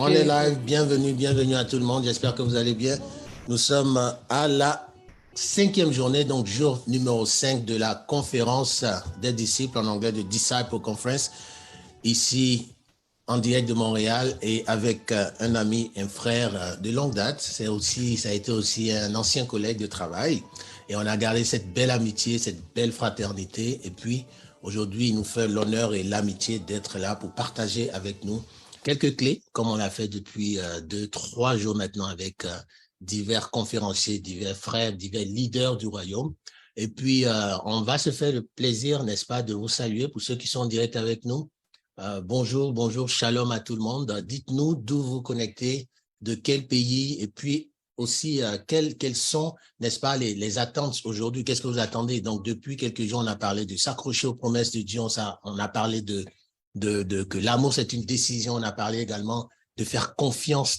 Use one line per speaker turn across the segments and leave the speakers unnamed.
On est live, bienvenue à tout le monde, j'espère que vous allez bien. Nous sommes à la 5e journée, donc jour numéro 5 de la conférence des disciples, en anglais de Disciple Conference, ici en direct de Montréal et avec un ami, un frère de longue date. Ça a été aussi un ancien collègue de travail et on a gardé cette belle amitié, cette belle fraternité. Et puis aujourd'hui, il nous fait l'honneur et l'amitié d'être là pour partager avec nous quelques clés, comme on l'a fait depuis 2-3 jours maintenant avec divers conférenciers, divers frères, divers leaders du royaume. Et puis, on va se faire le plaisir, n'est-ce pas, de vous saluer pour ceux qui sont en direct avec nous. Bonjour, shalom à tout le monde. Dites-nous d'où vous connectez, de quel pays, et puis aussi quelles sont, n'est-ce pas, les attentes aujourd'hui. Qu'est-ce que vous attendez? Donc, depuis quelques jours, on a parlé de s'accrocher aux promesses de Dieu, on a parlé que l'amour, c'est une décision. On a parlé également de faire confiance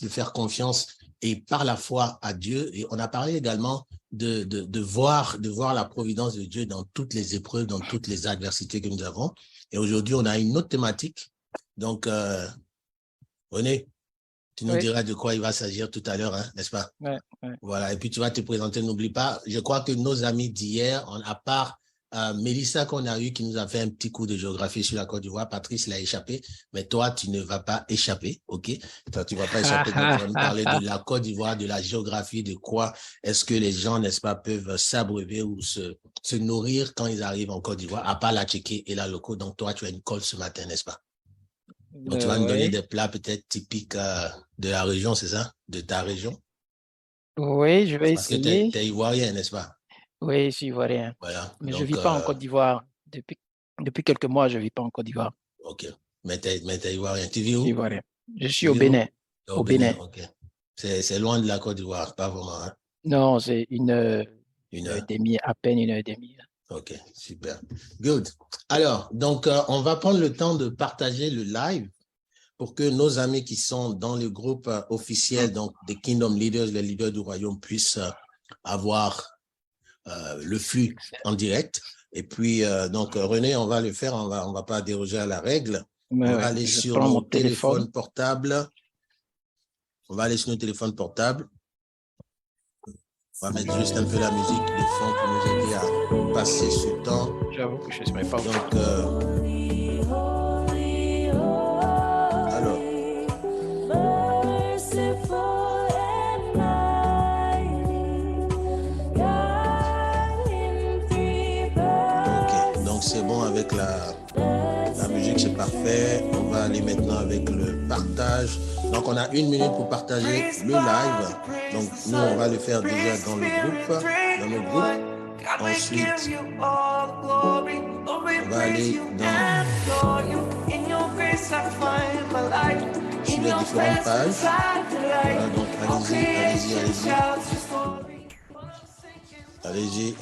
et par la foi à Dieu. Et on a parlé également de voir la providence de Dieu dans toutes les épreuves, dans toutes les adversités que nous avons. Et aujourd'hui, on a une autre thématique. Donc, René, tu nous diras de quoi il va s'agir tout à l'heure, hein, n'est-ce pas?
Ouais.
Voilà, et puis tu vas te présenter, n'oublie pas. Je crois que nos amis d'hier, à part Mélissa qu'on a eu qui nous a fait un petit coup de géographie sur la Côte d'Ivoire, Patrice l'a échappé, mais toi, tu ne vas pas échapper, ok? Toi, tu ne vas pas échapper, donc tu vas nous parler de la Côte d'Ivoire, de la géographie, de quoi est-ce que les gens, n'est-ce pas, peuvent s'abreuver ou se nourrir quand ils arrivent en Côte d'Ivoire, à part la tchéké et la loco. Donc toi, tu as une colle ce matin, n'est-ce pas? Donc tu vas nous donner des plats peut-être typiques de la région, c'est ça? De ta région?
Oui, je vais essayer.
Parce que tu es ivoirien, n'est-ce pas?
Oui, je suis ivoirien.
Voilà.
Mais
donc,
je ne vis pas en Côte d'Ivoire. Depuis quelques mois, je ne vis pas en Côte d'Ivoire.
Ok. Mais tu es ivoirien. Tu vis où?
Je suis ivoirien. Je suis au Bénin.
Au Bénin, ok. C'est loin de la Côte d'Ivoire, pas vraiment. Hein?
Non, c'est une heure et demie, à peine 1h30.
Ok, super. Good. Alors, donc, on va prendre le temps de partager le live pour que nos amis qui sont dans le groupe officiel, donc des Kingdom Leaders, les leaders du royaume, puissent avoir le flux en direct. Et puis, donc, René, on va le faire, on va pas déroger à la règle. On va aller sur nos téléphones portables. On va aller sur nos téléphones portables. On va mettre juste un peu la musique de fond pour nous aider à passer ce temps.
J'avoue que je ne sais pas.
Donc, alors. Ok, donc c'est bon avec la musique, c'est parfait. On va aller maintenant avec le partage. Donc, on a 1 minute pour partager le live. Donc, nous, on va le faire déjà dans le groupe. Ensuite, on va aller sur les différentes pages. Voilà, donc,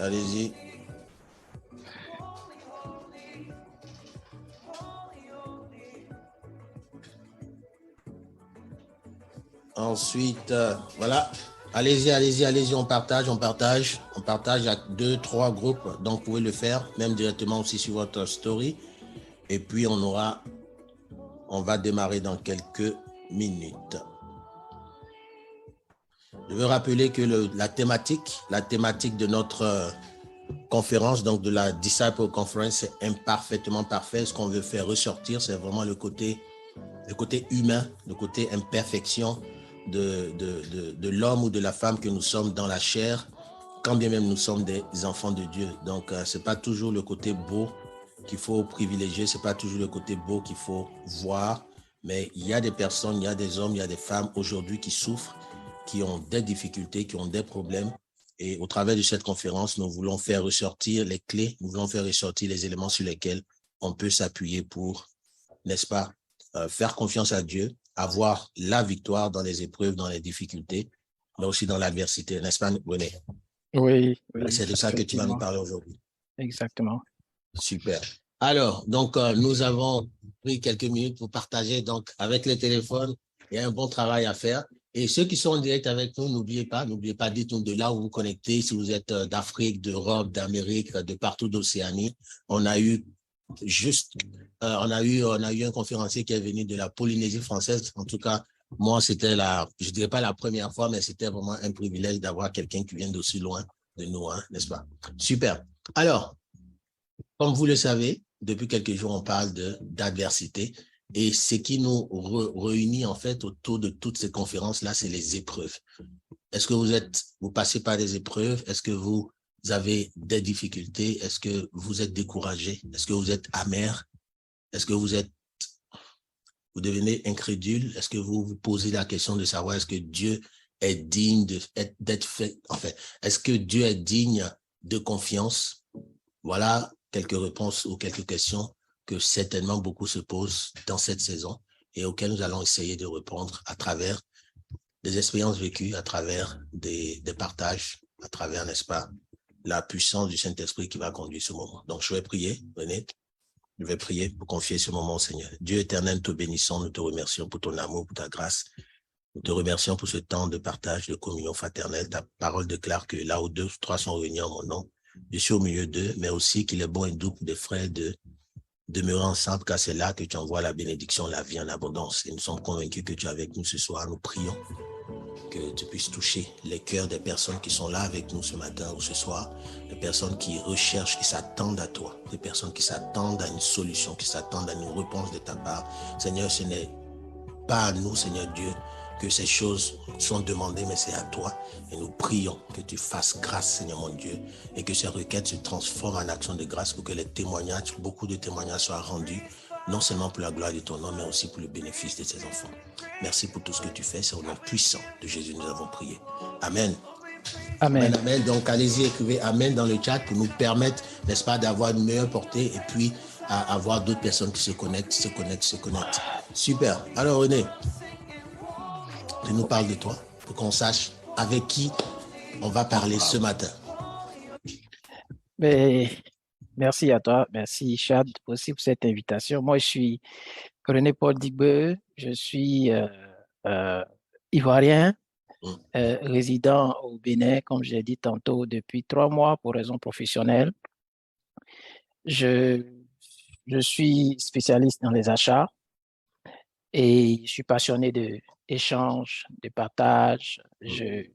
allez-y. Ensuite, voilà. Allez-y, on partage à 2-3 groupes. Donc, vous pouvez le faire, même directement aussi sur votre story. Et puis, on va démarrer dans quelques minutes. Je veux rappeler que la thématique de notre conférence, donc de la Disciple Conference, c'est imparfaitement parfait. Ce qu'on veut faire ressortir, c'est vraiment le côté humain, le côté imperfection de l'homme ou de la femme que nous sommes dans la chair, quand bien même nous sommes des enfants de Dieu. Donc, c'est pas toujours le côté beau qu'il faut privilégier, c'est pas toujours le côté beau qu'il faut voir, mais il y a des personnes, il y a des hommes, il y a des femmes aujourd'hui qui souffrent, qui ont des difficultés, qui ont des problèmes. Et au travers de cette conférence, nous voulons faire ressortir les clés, nous voulons faire ressortir les éléments sur lesquels on peut s'appuyer pour, n'est-ce pas, faire confiance à Dieu, avoir la victoire dans les épreuves, dans les difficultés, mais aussi dans l'adversité, n'est-ce pas, René?
Oui.
C'est de ça que tu vas nous parler aujourd'hui.
Exactement.
Super. Alors, donc, nous avons pris quelques minutes pour partager. Donc, avec le téléphone, il y a un bon travail à faire. Et ceux qui sont en direct avec nous, n'oubliez pas, dites-nous de là où vous vous connectez, si vous êtes d'Afrique, d'Europe, d'Amérique, de partout d'Océanie. On a eu un conférencier qui est venu de la Polynésie française. En tout cas, moi, c'était je dirais pas la première fois, mais c'était vraiment un privilège d'avoir quelqu'un qui vient d'aussi loin de nous, hein, n'est-ce pas? Super. Alors, comme vous le savez, depuis quelques jours, on parle d'adversité. Et ce qui nous réunit en fait autour de toutes ces conférences-là, c'est les épreuves. Est-ce que vous passez par des épreuves? Est-ce que vous avez des difficultés? Est-ce que vous êtes découragé? Est-ce que vous êtes amer? Est-ce que vous devenez incrédule? Est-ce que vous vous posez la question de savoir est-ce que Dieu est digne d'être fait? Enfin, est-ce que Dieu est digne de confiance? Voilà quelques réponses ou quelques questions que certainement beaucoup se posent dans cette saison et auxquelles nous allons essayer de répondre à travers des expériences vécues, à travers des partages, à travers, n'est-ce pas, la puissance du Saint-Esprit qui va conduire ce moment. Donc, je vais prier, René. Je vais prier pour confier ce moment au Seigneur. Dieu éternel, nous te bénissons, nous te remercions pour ton amour, pour ta grâce. Nous te remercions pour ce temps de partage, de communion fraternelle. Ta parole déclare que là où 2 ou 3 sont réunis en mon nom, je suis au milieu d'eux, mais aussi qu'il est bon et doux pour des frères de demeurer ensemble, car c'est là que tu envoies la bénédiction, la vie en abondance. Et nous sommes convaincus que tu es avec nous ce soir. Nous prions que tu puisses toucher les cœurs des personnes qui sont là avec nous ce matin ou ce soir, des personnes qui recherchent, qui s'attendent à toi, des personnes qui s'attendent à une solution, qui s'attendent à une réponse de ta part. Seigneur, ce n'est pas à nous, Seigneur Dieu, que ces choses sont demandées, mais c'est à toi. Et nous prions que tu fasses grâce, Seigneur mon Dieu, et que ces requêtes se transforment en action de grâce pour que les témoignages, beaucoup de témoignages soient rendus, non seulement pour la gloire de ton nom, mais aussi pour le bénéfice de tes enfants. Merci pour tout ce que tu fais. C'est au nom puissant de Jésus nous avons prié. Amen.
Amen.
Amen, amen. Donc, allez-y, écrivez Amen dans le chat pour nous permettre, n'est-ce pas, d'avoir une meilleure portée et puis à avoir d'autres personnes qui se connectent. Super. Alors, René, tu nous parles de toi pour qu'on sache avec qui on va parler ce matin.
Mais, merci à toi. Merci, Chad, aussi pour cette invitation. Moi, je suis René Paul Digbe. Je suis ivoirien, résident au Bénin, comme j'ai dit tantôt, depuis 3 mois pour raisons professionnelles. Je suis spécialiste dans les achats et je suis passionné d'échange, de partage. Je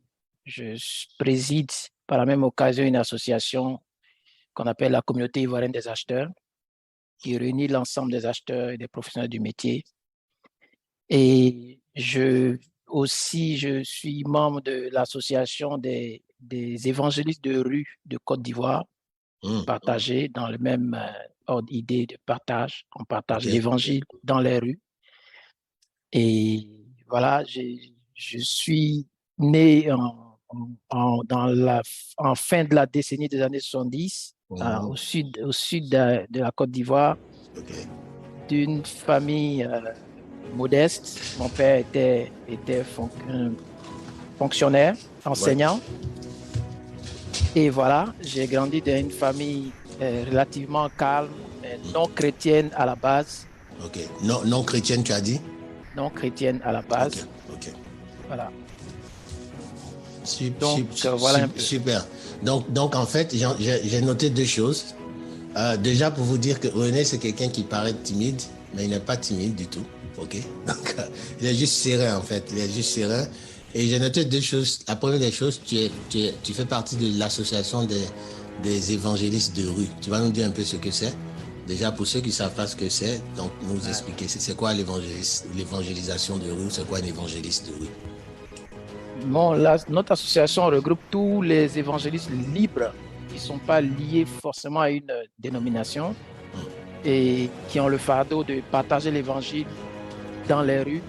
préside par la même occasion une association qu'on appelle la Communauté ivoirienne des acheteurs, qui réunit l'ensemble des acheteurs et des professionnels du métier. Et je suis membre de l'association des évangélistes de rue de Côte d'Ivoire, partagés dans le même ordre d'idée de partage. On partage l'évangile dans les rues. Et voilà, je suis né en fin de la décennie des années 70, au sud de la Côte d'Ivoire, d'une famille modeste. Mon père était fonctionnaire, enseignant. Et voilà, j'ai grandi dans une famille relativement calme, non chrétienne à la base.
Ok. Non chrétienne, tu as dit?
Non chrétienne à la base.
Ok.
Voilà.
Super. Donc en fait, j'ai noté 2 choses. Déjà, pour vous dire que René, c'est quelqu'un qui paraît timide, mais il n'est pas timide du tout. Ok. Donc, il est juste serein, en fait. Il est juste serein. Et j'ai noté 2 choses. La première des choses, tu fais partie de l'association des évangélistes de rue. Tu vas nous dire un peu ce que c'est? Déjà, pour ceux qui ne savent pas ce que c'est, donc nous expliquer, c'est quoi l'évangélisation de rue, c'est quoi un évangéliste de rue?
Bon, notre association regroupe tous les évangélistes libres qui ne sont pas liés forcément à une dénomination et qui ont le fardeau de partager l'évangile dans les rues,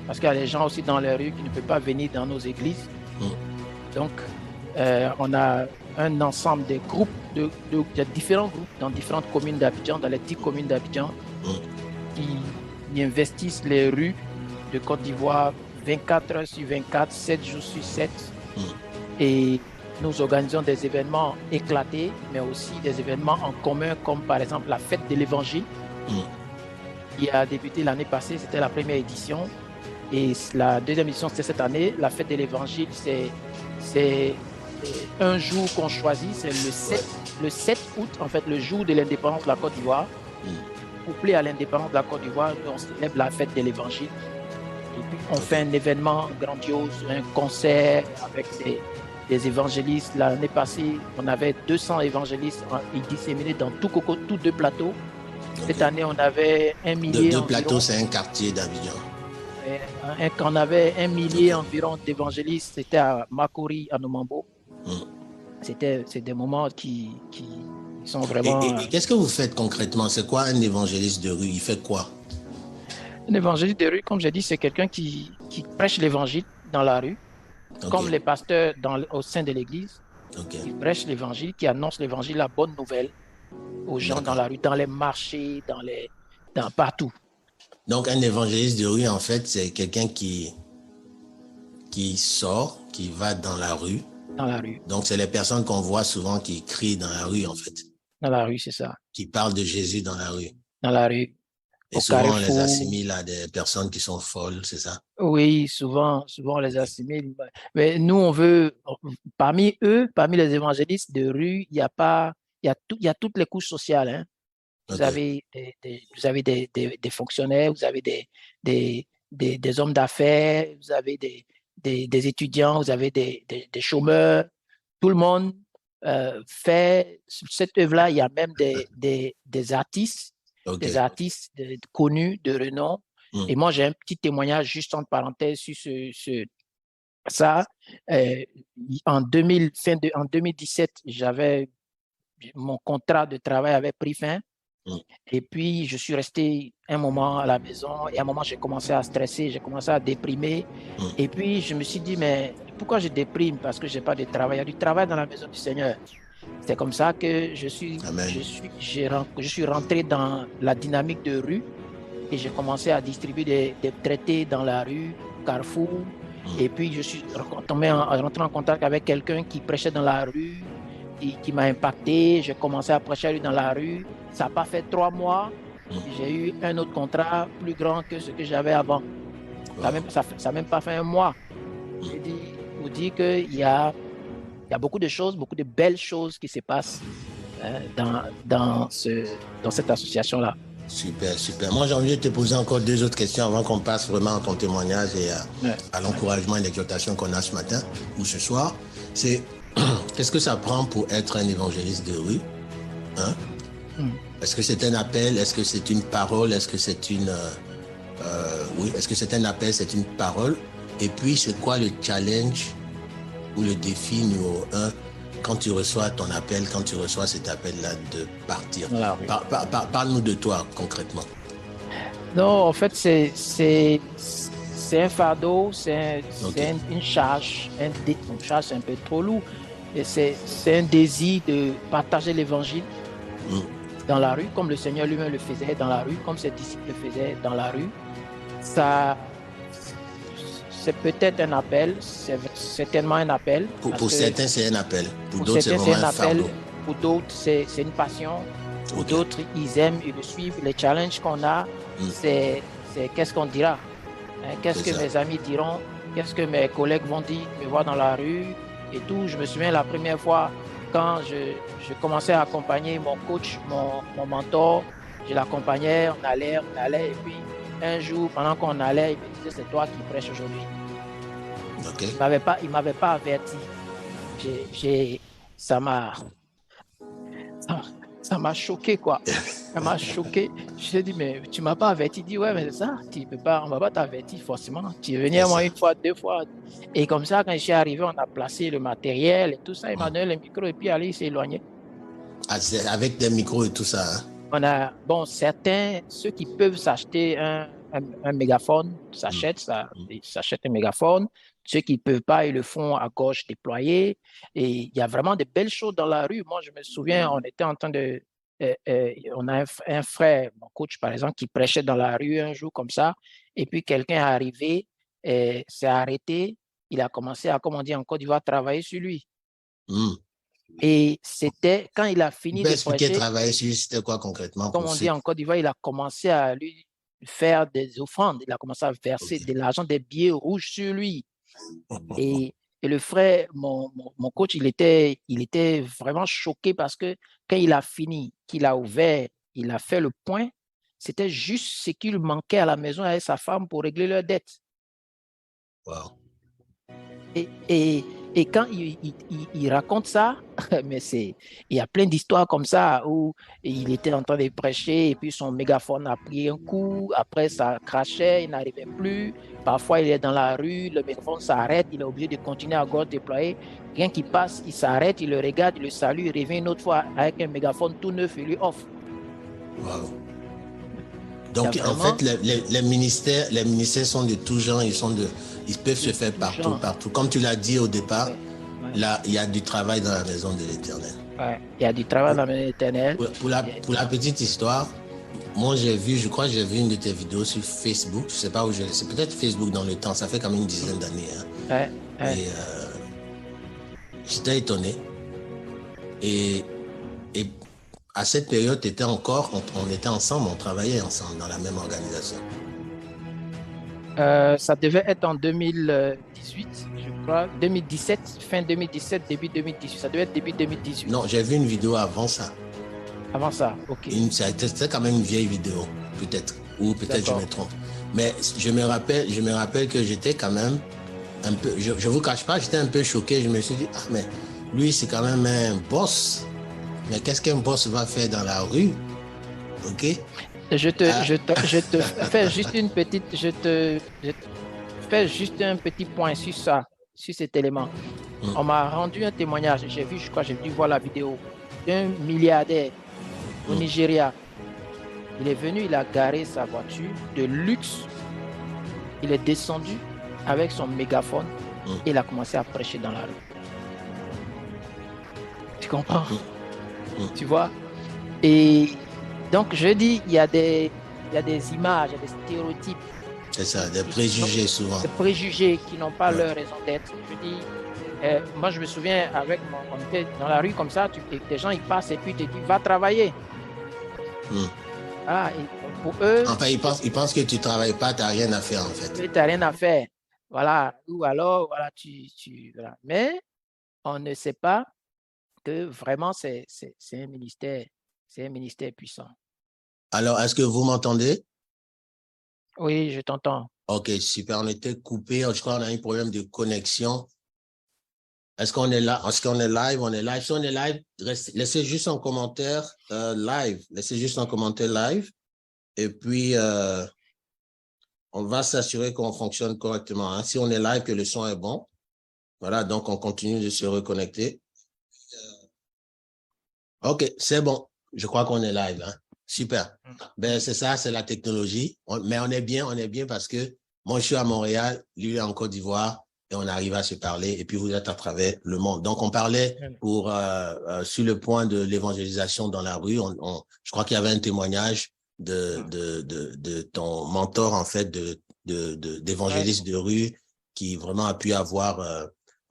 parce qu'il y a des gens aussi dans les rues qui ne peuvent pas venir dans nos églises. Donc, on a un ensemble de groupes, de différents groupes dans différentes communes d'Abidjan, dans les 10 communes d'Abidjan, qui investissent les rues de Côte d'Ivoire 24 heures sur 24, 7 jours sur 7. Et nous organisons des événements éclatés, mais aussi des événements en commun, comme par exemple la fête de l'Évangile, qui a débuté l'année passée, c'était la première édition. Et la deuxième édition, c'était cette année. La fête de l'Évangile, c'est un jour qu'on choisit, c'est le 7 août, en fait, le jour de l'indépendance de la Côte d'Ivoire. Couplé à l'indépendance de la Côte d'Ivoire, on célèbre la fête de l'Évangile. Et puis, on fait un événement grandiose, un concert avec des évangélistes. L'année passée, on avait 200 évangélistes disséminés dans tous deux plateaux. Cette année, on avait 1 millier
Deux
environ.
plateaux, c'est un quartier d'Abidjan.
On avait 1 millier environ d'évangélistes. C'était à Makori, à Nomambo. C'est des moments qui sont vraiment...
Et qu'est-ce que vous faites concrètement? C'est quoi un évangéliste de rue? Il fait quoi?
Un évangéliste de rue, comme j'ai dit, c'est quelqu'un qui prêche l'évangile dans la rue, comme les pasteurs au sein de l'église. Qui prêche l'évangile, qui annonce l'évangile, la bonne nouvelle aux gens dans la rue, dans les marchés, partout.
Donc, un évangéliste de rue, en fait, c'est quelqu'un qui sort, qui va dans la rue.
Dans la rue.
Donc, c'est les personnes qu'on voit souvent qui crient dans la rue, en fait.
Dans la rue, c'est ça.
Qui parlent de Jésus dans la rue.
Dans la rue.
Et souvent, on les assimile à des personnes qui sont folles, c'est ça?
Oui, souvent, on les assimile. Mais nous, on veut, parmi les évangélistes de rue, il y a toutes les couches sociales. Hein. Vous avez des fonctionnaires, vous avez des hommes d'affaires, vous avez des étudiants, vous avez des chômeurs. Tout le monde fait cette œuvre-là. Il y a même des artistes, des artistes connus, de renom. Et moi, j'ai un petit témoignage juste entre parenthèses sur ça. En 2017, mon contrat de travail avait pris fin. Et puis, je suis resté un moment à la maison et à un moment, j'ai commencé à stresser, j'ai commencé à déprimer. Et puis, je me suis dit, mais pourquoi je déprime? Parce que je n'ai pas de travail. Il y a du travail dans la maison du Seigneur. C'est comme ça que je suis rentré dans la dynamique de rue et j'ai commencé à distribuer des traités dans la rue, Carrefour. Et puis, je suis rentré en contact avec quelqu'un qui prêchait dans la rue, qui m'a impacté. J'ai commencé à prêcher dans la rue. Ça n'a pas fait 3 mois. J'ai eu un autre contrat plus grand que ce que j'avais avant. Ça n'a même pas fait 1 mois. Je vous dis qu'il y a beaucoup de choses, beaucoup de belles choses qui se passent dans cette association-là.
Super, super. Moi, j'ai envie de te poser encore 2 autres questions avant qu'on passe vraiment à ton témoignage et à l'encouragement et l'exhortation qu'on a ce matin ou ce soir. C'est qu'est-ce que ça prend pour être un évangéliste de rue? Est-ce que c'est un appel? Est-ce que c'est une parole? Est-ce que c'est est-ce que c'est un appel? C'est une parole? Et puis, c'est quoi le challenge ou le défi numéro 1 quand tu reçois ton appel, quand tu reçois cet appel-là de partir? Parle-nous de toi concrètement.
Non, en fait, c'est un fardeau, c'est une charge. Une charge, c'est un peu trop lourd. Et c'est un désir de partager l'évangile dans la rue, comme le Seigneur lui-même le faisait dans la rue, comme ses disciples le faisaient dans la rue. Ça, c'est peut-être un appel, c'est certainement un appel.
Pour certains, c'est un appel. Pour d'autres, c'est vraiment un fardeau.
Pour d'autres, c'est une passion. Pour d'autres, ils aiment, ils le suivent. Les challenges qu'on a, c'est qu'est-ce qu'on dira? Qu'est-ce que mes amis diront? Qu'est-ce que mes collègues vont dire, me voir dans la rue et tout. Je me souviens la première fois quand je commençais à accompagner mon coach, mon mentor. Je l'accompagnais, on allait. Et puis, un jour, pendant qu'on allait, il me disait, c'est toi qui prêches aujourd'hui. Il m'avait pas averti. Ça m'a choqué, quoi. Ça m'a choqué. Je lui ai dit, mais tu m'as pas averti. Il dit, ouais, mais c'est ça. On va pas t'avertir forcément. Tu es venu à moi 1 fois, 2 fois. Et comme ça, quand je suis arrivé, on a placé le matériel et tout ça. Il m'a donné le micro et puis allez, il s'est éloigné.
Avec des micros et tout ça. Hein?
Certains, ceux qui peuvent s'acheter un mégaphone, s'achètent un mégaphone. Ceux qui ne peuvent pas, ils le font à gauche déployé. Et il y a vraiment de belles choses dans la rue. Moi, je me souviens, on était en train de... on a un frère, mon coach par exemple, qui prêchait dans la rue un jour comme ça. Et puis, quelqu'un est arrivé, s'est arrêté. Il a commencé à, comme on dit en Côte d'Ivoire, travailler sur lui. Et c'était quand il a fini de prêcher.
Travailler sur lui, c'était quoi concrètement?
Comme on dit en Côte d'Ivoire, il a commencé à lui faire des offrandes. Il a commencé à verser de l'argent, des billets rouges sur lui. Et le frère, mon coach, il était vraiment choqué parce que quand il a fini, qu'il a ouvert, il a fait le point, c'était juste ce qu'il manquait à la maison avec sa femme pour régler leurs dettes.
Wow.
Et quand il raconte ça, mais il y a plein d'histoires comme ça où il était en train de prêcher et puis son mégaphone a pris un coup, après ça crachait, il n'arrivait plus. Parfois, il est dans la rue, le mégaphone s'arrête, il est obligé de continuer à gorge déployée. Quelqu'un qui passe, il s'arrête, il le regarde, il le salue, il revient une autre fois avec un mégaphone tout neuf, il lui offre.
Wow.
Il y a
Donc, en
vraiment
fait, les ministères sont de tout genre, ils peuvent se faire
tout
partout,
genre.
partout. Comme tu l'as dit au départ,
Ouais, ouais,
là, il y a du travail dans la maison de l'Éternel.
ouais. Il y a du travail
Pour,
dans la maison éternelle.
pour la petite histoire, moi, je crois que j'ai vu une de tes vidéos sur Facebook. Je sais pas où c'est peut-être Facebook dans le temps. Ça fait quand même une dizaine d'années. Hein.
Ouais, ouais.
Et j'étais étonné. Et, et à cette période, on était ensemble, on travaillait ensemble dans la même organisation.
Ça devait être en 2018, je crois, 2017, fin 2017, début 2018. Ça devait être début 2018.
Non, j'ai vu une vidéo avant ça.
Avant ça, ok.
C'était quand même une vieille vidéo, peut-être. Ou peut-être je me trompe. Mais je me rappelle que j'étais quand même un peu, je vous cache pas, j'étais un peu choqué. Je me suis dit, ah, mais lui, c'est quand même un boss. Mais qu'est-ce qu'un boss va faire dans la rue? OK?
Je te fais juste une petite, je te fais juste un petit point sur ça, sur cet élément. On m'a rendu un témoignage, j'ai vu, je crois, j'ai dû voir la vidéo d'un milliardaire au Nigeria. Il est venu, il a garé sa voiture de luxe, il est descendu avec son mégaphone et il a commencé à prêcher dans la rue. Tu comprends? Tu vois? Et donc, je dis, il y a des images, il y a des stéréotypes.
C'est ça, des préjugés souvent.
Des préjugés qui n'ont pas leur raison d'être. Je dis, moi, je me souviens, on était dans la rue comme ça, des gens, ils passent et puis ils te disent, va travailler. Ah, et pour eux...
Enfin, ils pensent que tu ne travailles pas, tu n'as rien à faire, en fait.
Tu n'as rien à faire. Voilà. Ou alors, voilà, voilà. Mais on ne sait pas que vraiment, c'est un ministère puissant.
Alors, est-ce que vous m'entendez?
Oui, je t'entends.
OK, super. On était coupé. Je crois qu'on a un problème de connexion. Est-ce qu'on est là? Est-ce qu'on est live? On est live. Si on est live, laissez juste un commentaire live. Laissez juste un commentaire live. Et puis, on va s'assurer qu'on fonctionne correctement. Hein. Si on est live, que le son est bon. Voilà, donc on continue de se reconnecter. OK, c'est bon. Je crois qu'on est live. Hein. Super. Ben, c'est ça, c'est la technologie. Mais on est bien parce que moi, je suis à Montréal, lui est en Côte d'Ivoire et on arrive à se parler. Et puis, vous êtes à travers le monde. Donc, on parlait sur le point de l'évangélisation dans la rue. Je crois qu'il y avait un témoignage de ton mentor, en fait, d'évangéliste de rue qui vraiment a pu avoir...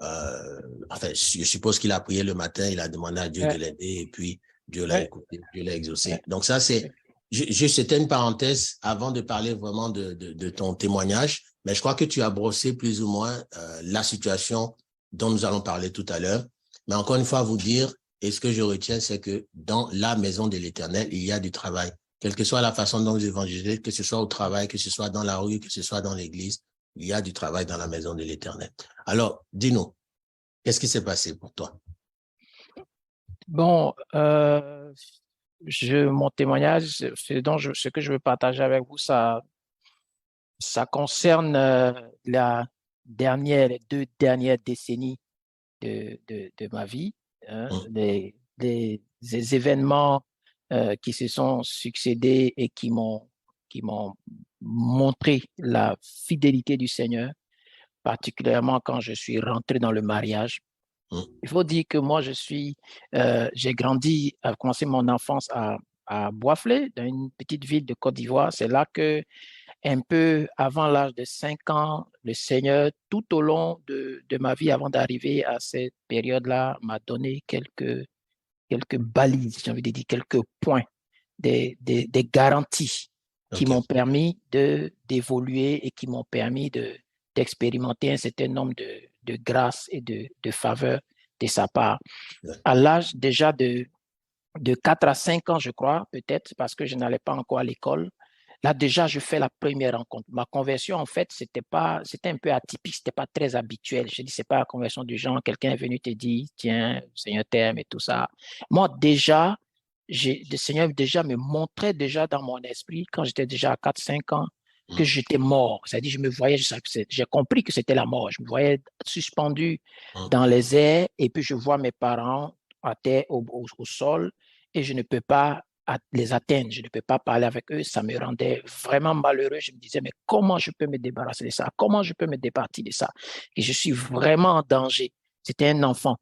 enfin, je suppose qu'il a prié le matin, il a demandé à Dieu de l'aider et puis Dieu l'a écouté, Dieu l'a exaucé. Donc ça, c'était une parenthèse avant de parler vraiment de ton témoignage, mais je crois que tu as brossé plus ou moins la situation dont nous allons parler tout à l'heure. Mais encore une fois, vous dire, et ce que je retiens, c'est que dans la maison de l'Éternel, il y a du travail. Quelle que soit la façon dont vous évangélisez, que ce soit au travail, que ce soit dans la rue, que ce soit dans l'église, il y a du travail dans la maison de l'Éternel. Alors, dis-nous, qu'est-ce qui s'est passé pour toi?
Bon, mon témoignage, ce que je veux partager avec vous, ça concerne les 2 dernières décennies de ma vie, hein, les événements qui se sont succédés et qui m'ont montré la fidélité du Seigneur, particulièrement quand je suis rentré dans le mariage. Il faut dire que moi, j'ai grandi, commencé mon enfance à Boisflé, dans une petite ville de Côte d'Ivoire. C'est là que, un peu avant l'âge de 5 ans, le Seigneur, tout au long de ma vie, avant d'arriver à cette période-là, m'a donné quelques balises, j'ai envie de dire quelques points, des garanties qui m'ont permis d'évoluer et qui m'ont permis d'expérimenter un certain nombre de grâces et de faveurs de sa part. À l'âge déjà de 4 à 5 ans, je crois, peut-être, parce que je n'allais pas encore à l'école, Là, déjà, je fais la première rencontre. Ma conversion, en fait, c'était un peu atypique, c'était pas très habituel. Je dis, c'est pas la conversion du genre, quelqu'un est venu te dire, tiens, le Seigneur t'aime et tout ça. Moi, déjà, le Seigneur déjà me montrait déjà dans mon esprit, quand j'étais déjà à 4, 5 ans, que j'étais mort. C'est-à-dire, je me voyais, j'ai compris que c'était la mort. Je me voyais suspendu dans les airs et puis je vois mes parents à terre, au sol, et je ne peux pas les atteindre, je ne peux pas parler avec eux, ça me rendait vraiment malheureux. Je me disais, mais comment je peux me débarrasser de ça? Comment je peux me départir de ça? Et je suis vraiment en danger. C'était un enfant.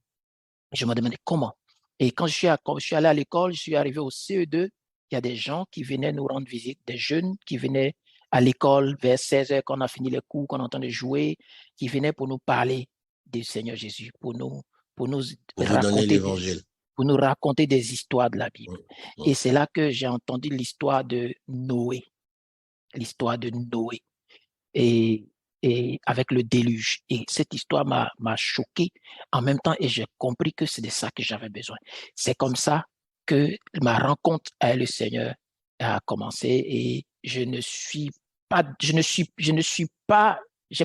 Je me demandais comment. Et quand je suis allé à l'école, je suis arrivé au CE2, il y a des gens qui venaient nous rendre visite, des jeunes qui venaient à l'école vers 16 heures, quand on a fini les cours, qu'on entendait jouer, qui venaient pour nous parler du Seigneur Jésus, pour nous
Pour vous donner
raconter
l'évangile.
pour nous raconter des histoires de la Bible. Et c'est là que j'ai entendu l'histoire de Noé, l'histoire de Noé, et, et avec le déluge. Et cette histoire m'a choqué en même temps, et j'ai compris que c'est de ça que j'avais besoin. C'est comme ça que ma rencontre avec le Seigneur a commencé, et j'ai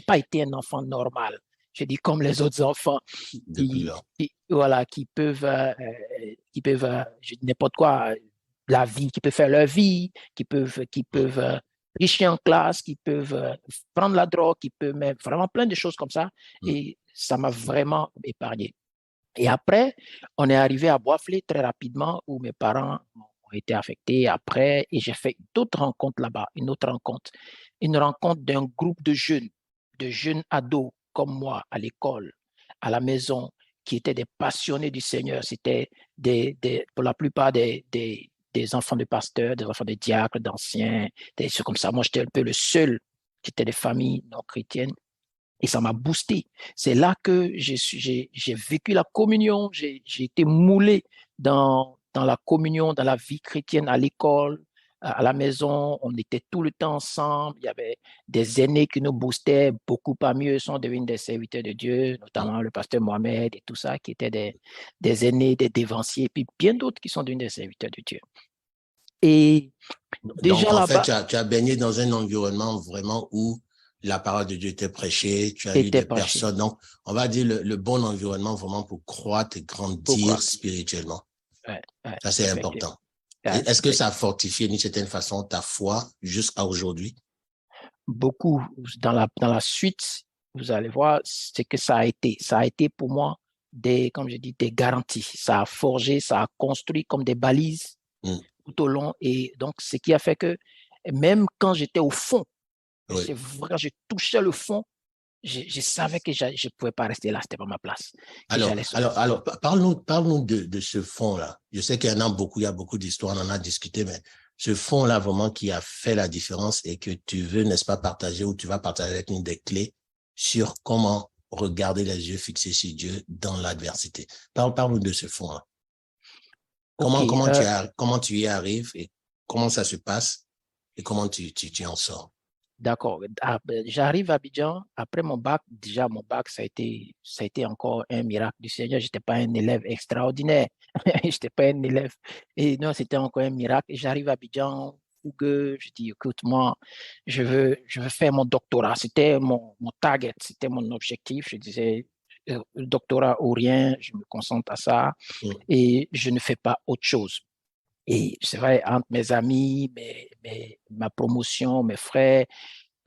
pas été un enfant normal. Je dis comme les autres enfants
Depuis là.
voilà, qui peuvent n'importe quoi, la vie, qui peuvent faire leur vie, qui peuvent tricher en classe, qui peuvent prendre la drogue, qui peuvent mettre vraiment plein de choses comme ça. Et ça m'a vraiment épargné. Et après, on est arrivé à Boisflé très rapidement, où mes parents ont été affectés après, et j'ai fait d'autres rencontres là-bas, une rencontre d'un groupe de jeunes ados comme moi à l'école, à la maison, qui étaient des passionnés du Seigneur. C'était pour la plupart des enfants de pasteurs, des enfants de diacres, d'anciens, des choses comme ça. Moi, j'étais un peu le seul qui était des familles non chrétiennes. Et ça m'a boosté. C'est là que j'ai vécu la communion, j'ai été moulé dans la communion, dans la vie chrétienne, à l'école, à la maison. On était tout le temps ensemble. Il y avait des aînés qui nous boostaient. Beaucoup parmi eux sont devenus des serviteurs de Dieu, notamment le pasteur Mohamed et tout ça, qui étaient des aînés, des dévanciers, puis bien d'autres qui sont devenus des serviteurs de Dieu. Et
Donc,
déjà
en fait,
là-bas,
tu as baigné dans un environnement vraiment où la parole de Dieu était prêchée, tu as eu
était
des
penché.
personnes. Donc, on va dire le bon environnement vraiment pour croître et grandir spirituellement.
Ouais,
Ça, c'est important.
Ouais,
Est-ce que ça a fortifié d'une certaine façon ta foi jusqu'à aujourd'hui?
beaucoup dans la suite, vous allez voir, c'est que ça a été. Ça a été pour moi comme je dis, des garanties. Ça a forgé, ça a construit comme des balises tout au long. Et donc, ce qui a fait que même quand j'étais au fond,
Oui.
quand je touchais le fond, je savais que je ne pouvais pas rester là, c'était pas ma place.
Alors, parle-nous de ce fond-là. Je sais qu'il y en a beaucoup, il y a beaucoup d'histoires, on en a discuté, mais ce fond-là vraiment qui a fait la différence et que tu veux, n'est-ce pas, partager, ou tu vas partager avec nous des clés sur comment regarder les yeux fixés sur Dieu dans l'adversité. Parle-nous de ce fond-là. Comment tu y arrives et comment ça se passe et comment tu en sors?
D'accord. J'arrive à Abidjan. Après mon bac, déjà mon bac, ça a été encore un miracle du Seigneur. Je n'étais pas un élève extraordinaire. Je n'étais pas un élève. Et non, c'était encore un miracle. Et j'arrive à Abidjan, fougueux. Je dis, écoute, moi, je veux faire mon doctorat. C'était mon target, c'était mon objectif. Je disais, le doctorat ou rien, je me concentre à ça et je ne fais pas autre chose. Et c'est vrai, entre mes amis, ma promotion, mes frères,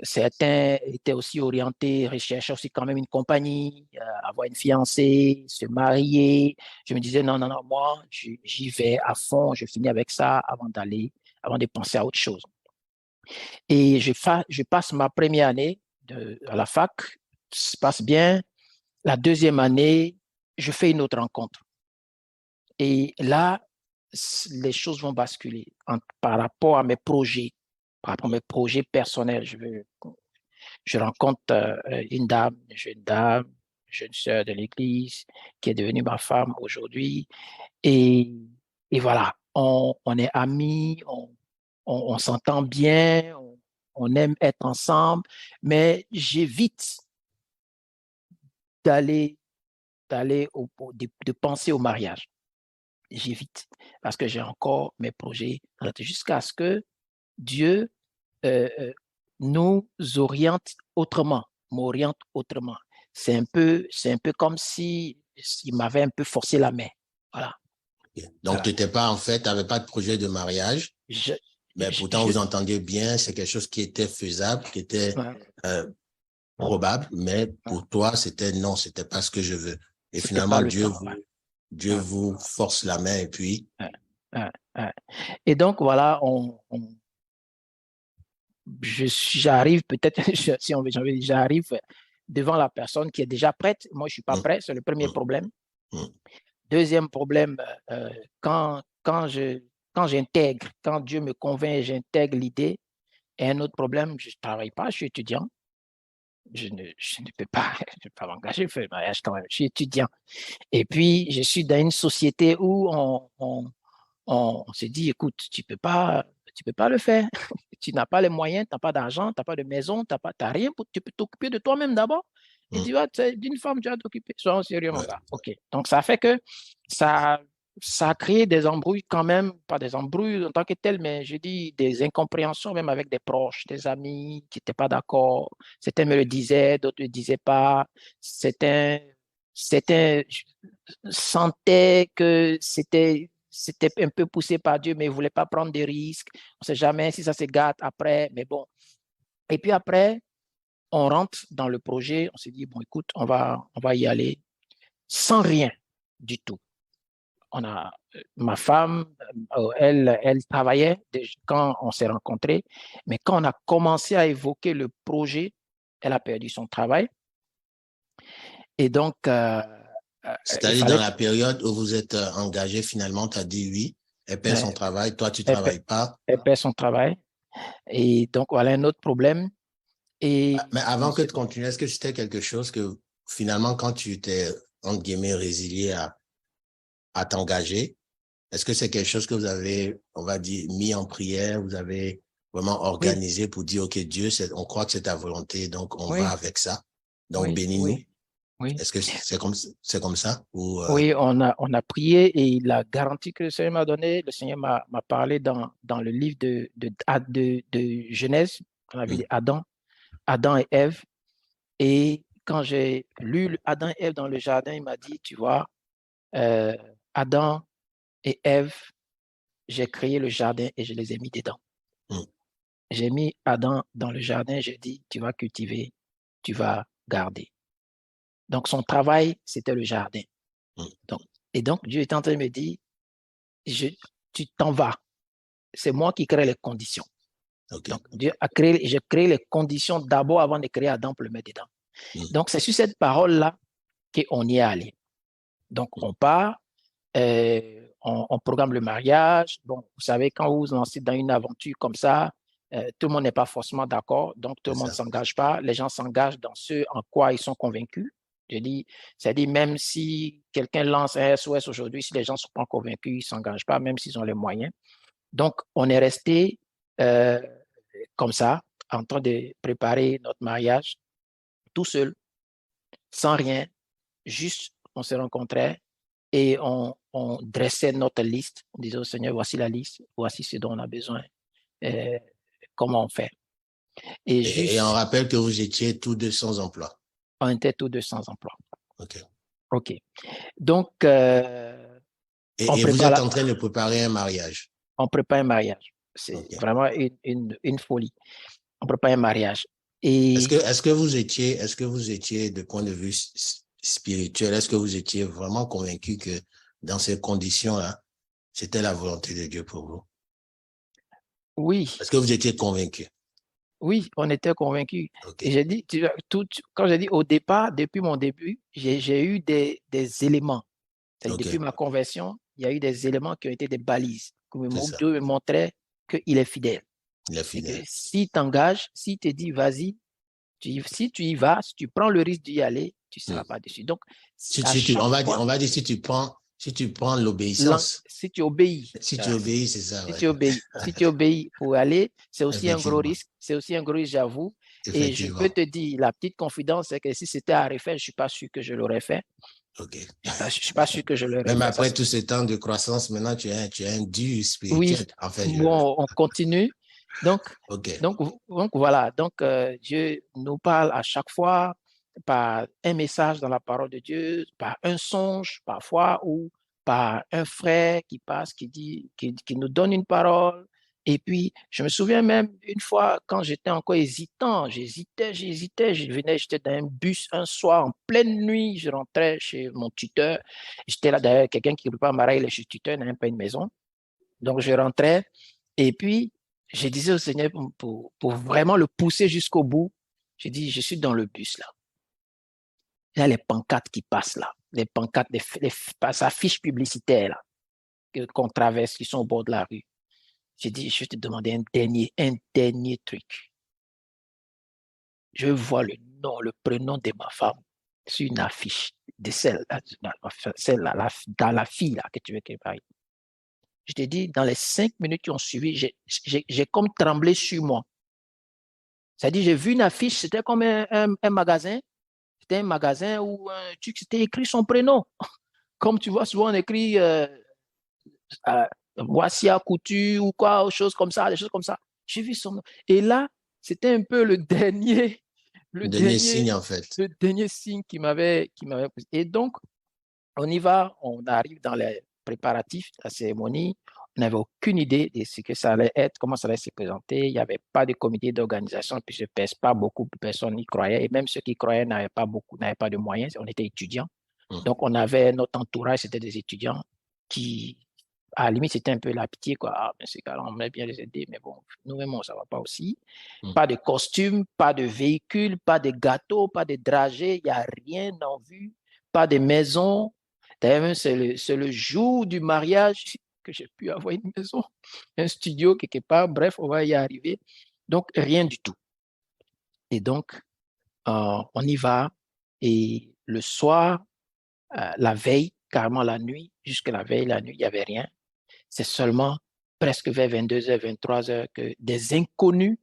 certains étaient aussi orientés, recherchaient aussi quand même une compagnie, avoir une fiancée, se marier. Je me disais, non, non, non, moi, j'y vais à fond, je finis avec ça avant de penser à autre chose. Et je passe ma première année à la fac, ça se passe bien. La deuxième année, je fais une autre rencontre. Et là, les choses vont basculer par rapport à mes projets, par rapport à mes projets personnels. Je rencontre une jeune sœur de l'église, qui est devenue ma femme aujourd'hui. Et, et voilà, on est amis, on s'entend bien, on aime être ensemble, mais j'évite d'aller, de penser au mariage. J'évite parce que j'ai encore mes projets jusqu'à ce que Dieu nous oriente autrement, m'oriente autrement. C'est un peu comme si il m'avait un peu forcé la main. Voilà.
Donc, tu n'étais pas, en fait, tu n'avais pas de projet de mariage, mais pourtant, vous entendiez bien, c'est quelque chose qui était faisable, qui était probable, mais pour toi, c'était non, c'était pas ce que je veux. Et finalement, Dieu vous force la main et puis...
Et donc, voilà, j'arrive peut-être, si on veut, j'arrive devant la personne qui est déjà prête. Moi, je ne suis pas prêt, c'est le premier problème. Deuxième problème, quand j'intègre, quand Dieu me convainc, j'intègre l'idée. Et un autre problème, je ne travaille pas, je suis étudiant. Je ne peux pas m'engager, faire le mariage quand même. Je suis étudiant. Et puis, je suis dans une société où on se dit, écoute, tu peux pas le faire. Tu n'as pas les moyens, tu n'as pas d'argent, tu n'as pas de maison, tu n'as rien. Tu peux t'occuper de toi-même d'abord. Et tu vas, d'une femme, tu vas t'occuper. Sois sérieux, mon gars. OK. Donc, ça fait que ça a créé des embrouilles quand même, pas des embrouilles en tant que telles, mais je dis des incompréhensions même avec des proches, des amis qui n'étaient pas d'accord. Certains me le disaient, d'autres ne le disaient pas. Certains sentaient que c'était un peu poussé par Dieu, mais ils ne voulaient pas prendre des risques. On ne sait jamais si ça se gâte après, mais bon. Et puis après, on rentre dans le projet, on s'est dit, bon, écoute, on va y aller sans rien du tout. Ma femme, elle travaillait quand on s'est rencontrés, mais quand on a commencé à évoquer le projet, elle a perdu son travail. Et donc,
c'est-à-dire dans la période où vous êtes engagé, finalement, tu as dit oui, elle perd son travail, toi, tu ne travailles pas.
Elle perd son travail. Et donc, voilà un autre problème.
Mais avant que tu continues, est-ce que c'était quelque chose que, finalement, quand tu t'es, entre guillemets, résilié à t'engager, est-ce que c'est quelque chose que vous avez, on va dire, mis en prière, vous avez vraiment organisé pour dire, OK, Dieu, on croit que c'est ta volonté, donc on va avec ça. Donc, bénis-nous.
Oui.
Est-ce que c'est comme ça ou
Oui, on a prié et la garantie que le Seigneur m'a donnée, le Seigneur m'a parlé dans le livre de Genèse, on avait dit Adam et Ève. Et quand j'ai lu Adam et Ève dans le jardin, il m'a dit, tu vois, Adam et Ève, j'ai créé le jardin et je les ai mis dedans. J'ai mis Adam dans le jardin, j'ai dit, tu vas cultiver, tu vas garder. Donc, son travail, c'était le jardin. Donc, Dieu est en train de me dire, tu t'en vas. C'est moi qui crée les conditions. Donc, Dieu j'ai créé les conditions d'abord avant de créer Adam pour le mettre dedans. Donc, c'est sur cette parole-là qu'on y est allé. Donc, on part, on programme le mariage. Bon, vous savez, quand vous vous lancez dans une aventure comme ça, tout le monde n'est pas forcément d'accord, donc tout le monde ne s'engage pas. Les gens s'engagent dans ce en quoi ils sont convaincus. C'est-à-dire, même si quelqu'un lance un SOS aujourd'hui, si les gens ne sont pas convaincus, ils ne s'engagent pas, même s'ils ont les moyens. Donc, on est resté comme ça, en train de préparer notre mariage, tout seul, sans rien, juste on se rencontrait et on dressait notre liste. On disait au Seigneur, voici la liste, voici ce dont on a besoin, comment on fait.
Et on rappelle que vous étiez tous deux sans emploi.
On était tous deux sans emploi. OK. Donc,
et vous êtes en train de préparer un mariage.
On prépare un mariage. C'est vraiment une folie. On prépare un mariage.
Est-ce que vous étiez, de point de vue spirituel, est-ce que vous étiez vraiment convaincu que dans ces conditions-là, c'était la volonté de Dieu pour vous?
Oui.
Est-ce que vous étiez convaincu?
Oui, on était convaincus. Et j'ai dit, quand j'ai dit au départ, depuis mon début, j'ai eu des éléments. Depuis ma conversion, il y a eu des éléments qui ont été des balises. Dieu me montrait qu'il est fidèle.
Il est fidèle.
S'il t'engage, s'il te dit, vas-y, si tu y vas, si tu prends le risque d'y aller, tu ne seras pas dessus. Donc,
on va dire si tu prends l'obéissance.
Si tu obéis.
Si tu obéis, c'est ça.
Si tu obéis pour aller, c'est aussi un gros risque. C'est aussi un gros risque, j'avoue. Et je peux te dire, la petite confidence, c'est que si c'était à refaire, je ne suis pas sûr que je l'aurais fait. Je ne suis pas sûr que je l'aurais fait.
Même après tout ce temps de croissance, maintenant, tu es un dieu spirituel.
Oui, on continue. Donc,
OK.
donc voilà, donc Dieu nous parle à chaque fois par un message dans la parole de Dieu, par un songe parfois, ou par un frère qui passe, qui nous donne une parole. Et puis, je me souviens même une fois quand j'étais encore hésitant, j'hésitais, j'étais dans un bus un soir en pleine nuit, je rentrais chez mon tuteur. J'étais là d'ailleurs, quelqu'un qui prépare ma règle chez tuteur, n'a même pas une maison. Donc, je rentrais et puis je disais au Seigneur pour vraiment le pousser jusqu'au bout. Je dis, je suis dans le bus là. Il y a les pancartes qui passent là, les pancartes, les affiches publicitaires là, qu'on traverse, qui sont au bord de la rue. J'ai dit, je vais te demander un dernier truc. Je vois le nom, le prénom de ma femme sur une affiche de celle-là, dans la fille là que tu veux qu'elle vaille. Je te dis, dans les 5 minutes qui ont suivi, j'ai comme tremblé sur moi. C'est-à-dire, j'ai vu une affiche, c'était comme un magasin. C'était un magasin où un truc, c'était écrit son prénom. Comme tu vois, souvent on écrit voici à couture ou quoi, ou choses comme ça, des choses comme ça. J'ai vu son nom. Et là, c'était un peu le
Dernier
dernier,
signe, en fait.
le dernier signe qui m'avait poussé. Et donc, on y va, on arrive dans les préparatifs de la cérémonie. On n'avait aucune idée de ce que ça allait être, comment ça allait se présenter. Il n'y avait pas de comité d'organisation, puis je ne pèse pas beaucoup de personnes y croyaient. Et même ceux qui croyaient n'avaient pas de moyens. On était étudiants. Donc, on avait notre entourage, c'était des étudiants qui, à la limite, c'était un peu la pitié, quoi. Ah, mais ces gars-là, on aimerait bien les aider, mais bon, nous-mêmes, ça ne va pas aussi. Pas de costume, pas de véhicule, pas de gâteau, pas de dragées, il n'y a rien en vue, pas de maison. D'ailleurs, c'est le jour du mariage que j'ai pu avoir une maison, un studio quelque part. Bref, on va y arriver. Donc, rien du tout. Et donc, on y va. Et le soir, la veille, carrément la nuit, jusque la veille, la nuit, il n'y avait rien. C'est seulement presque vers 22h, 23h que des inconnus,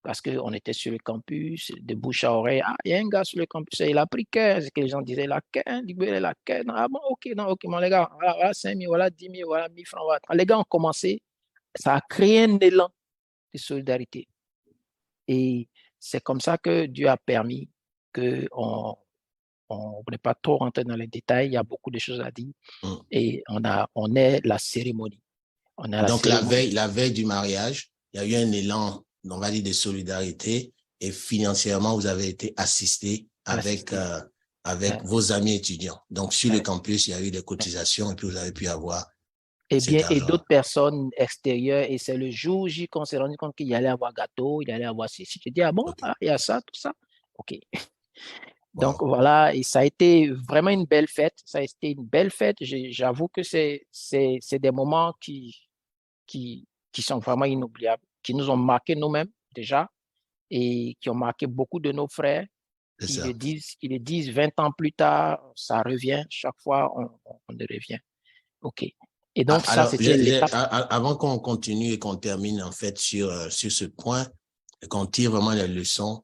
parce qu'on était sur le campus, de bouche à oreille. Ah, il y a un gars sur le campus, il a pris 15. C'est que les gens disaient la 15, la 15. Ah bon, ok, non, ok, mon les gars, voilà 5 000, voilà 10 000, voilà 1 000 francs. Voilà. Les gars ont commencé, ça a créé un élan de solidarité. Et c'est comme ça que Dieu a permis qu'on ne n'est pas trop rentrer dans les détails, il y a beaucoup de choses à dire. Et on est la cérémonie. On a la
Donc,
cérémonie.
la veille du mariage, il y a eu un élan, on va dire, de solidarité et financièrement, vous avez été assisté avec vos amis étudiants. Donc, sur le campus, il y a eu des cotisations et puis vous avez pu avoir cet
Et
argent.
d'autres personnes extérieures. Et c'est le jour J qu'on s'est rendu compte qu'il y allait avoir gâteau, il y allait avoir ceci. Tu dis, ah bon,
Okay.
il y a ça, tout ça. OK. Donc
Wow.
voilà, et ça a été vraiment une belle fête. Ça a été une belle fête. J'avoue que c'est des moments qui sont vraiment inoubliables, qui nous ont marqué nous-mêmes déjà et qui ont marqué beaucoup de nos frères.
C'est ça.
Ils le disent 20 ans plus tard, ça revient. Chaque fois, on revient. OK. Et donc, ça,
Alors,
c'était l'étape.
avant qu'on continue et qu'on termine en fait sur ce point, et qu'on tire vraiment les leçons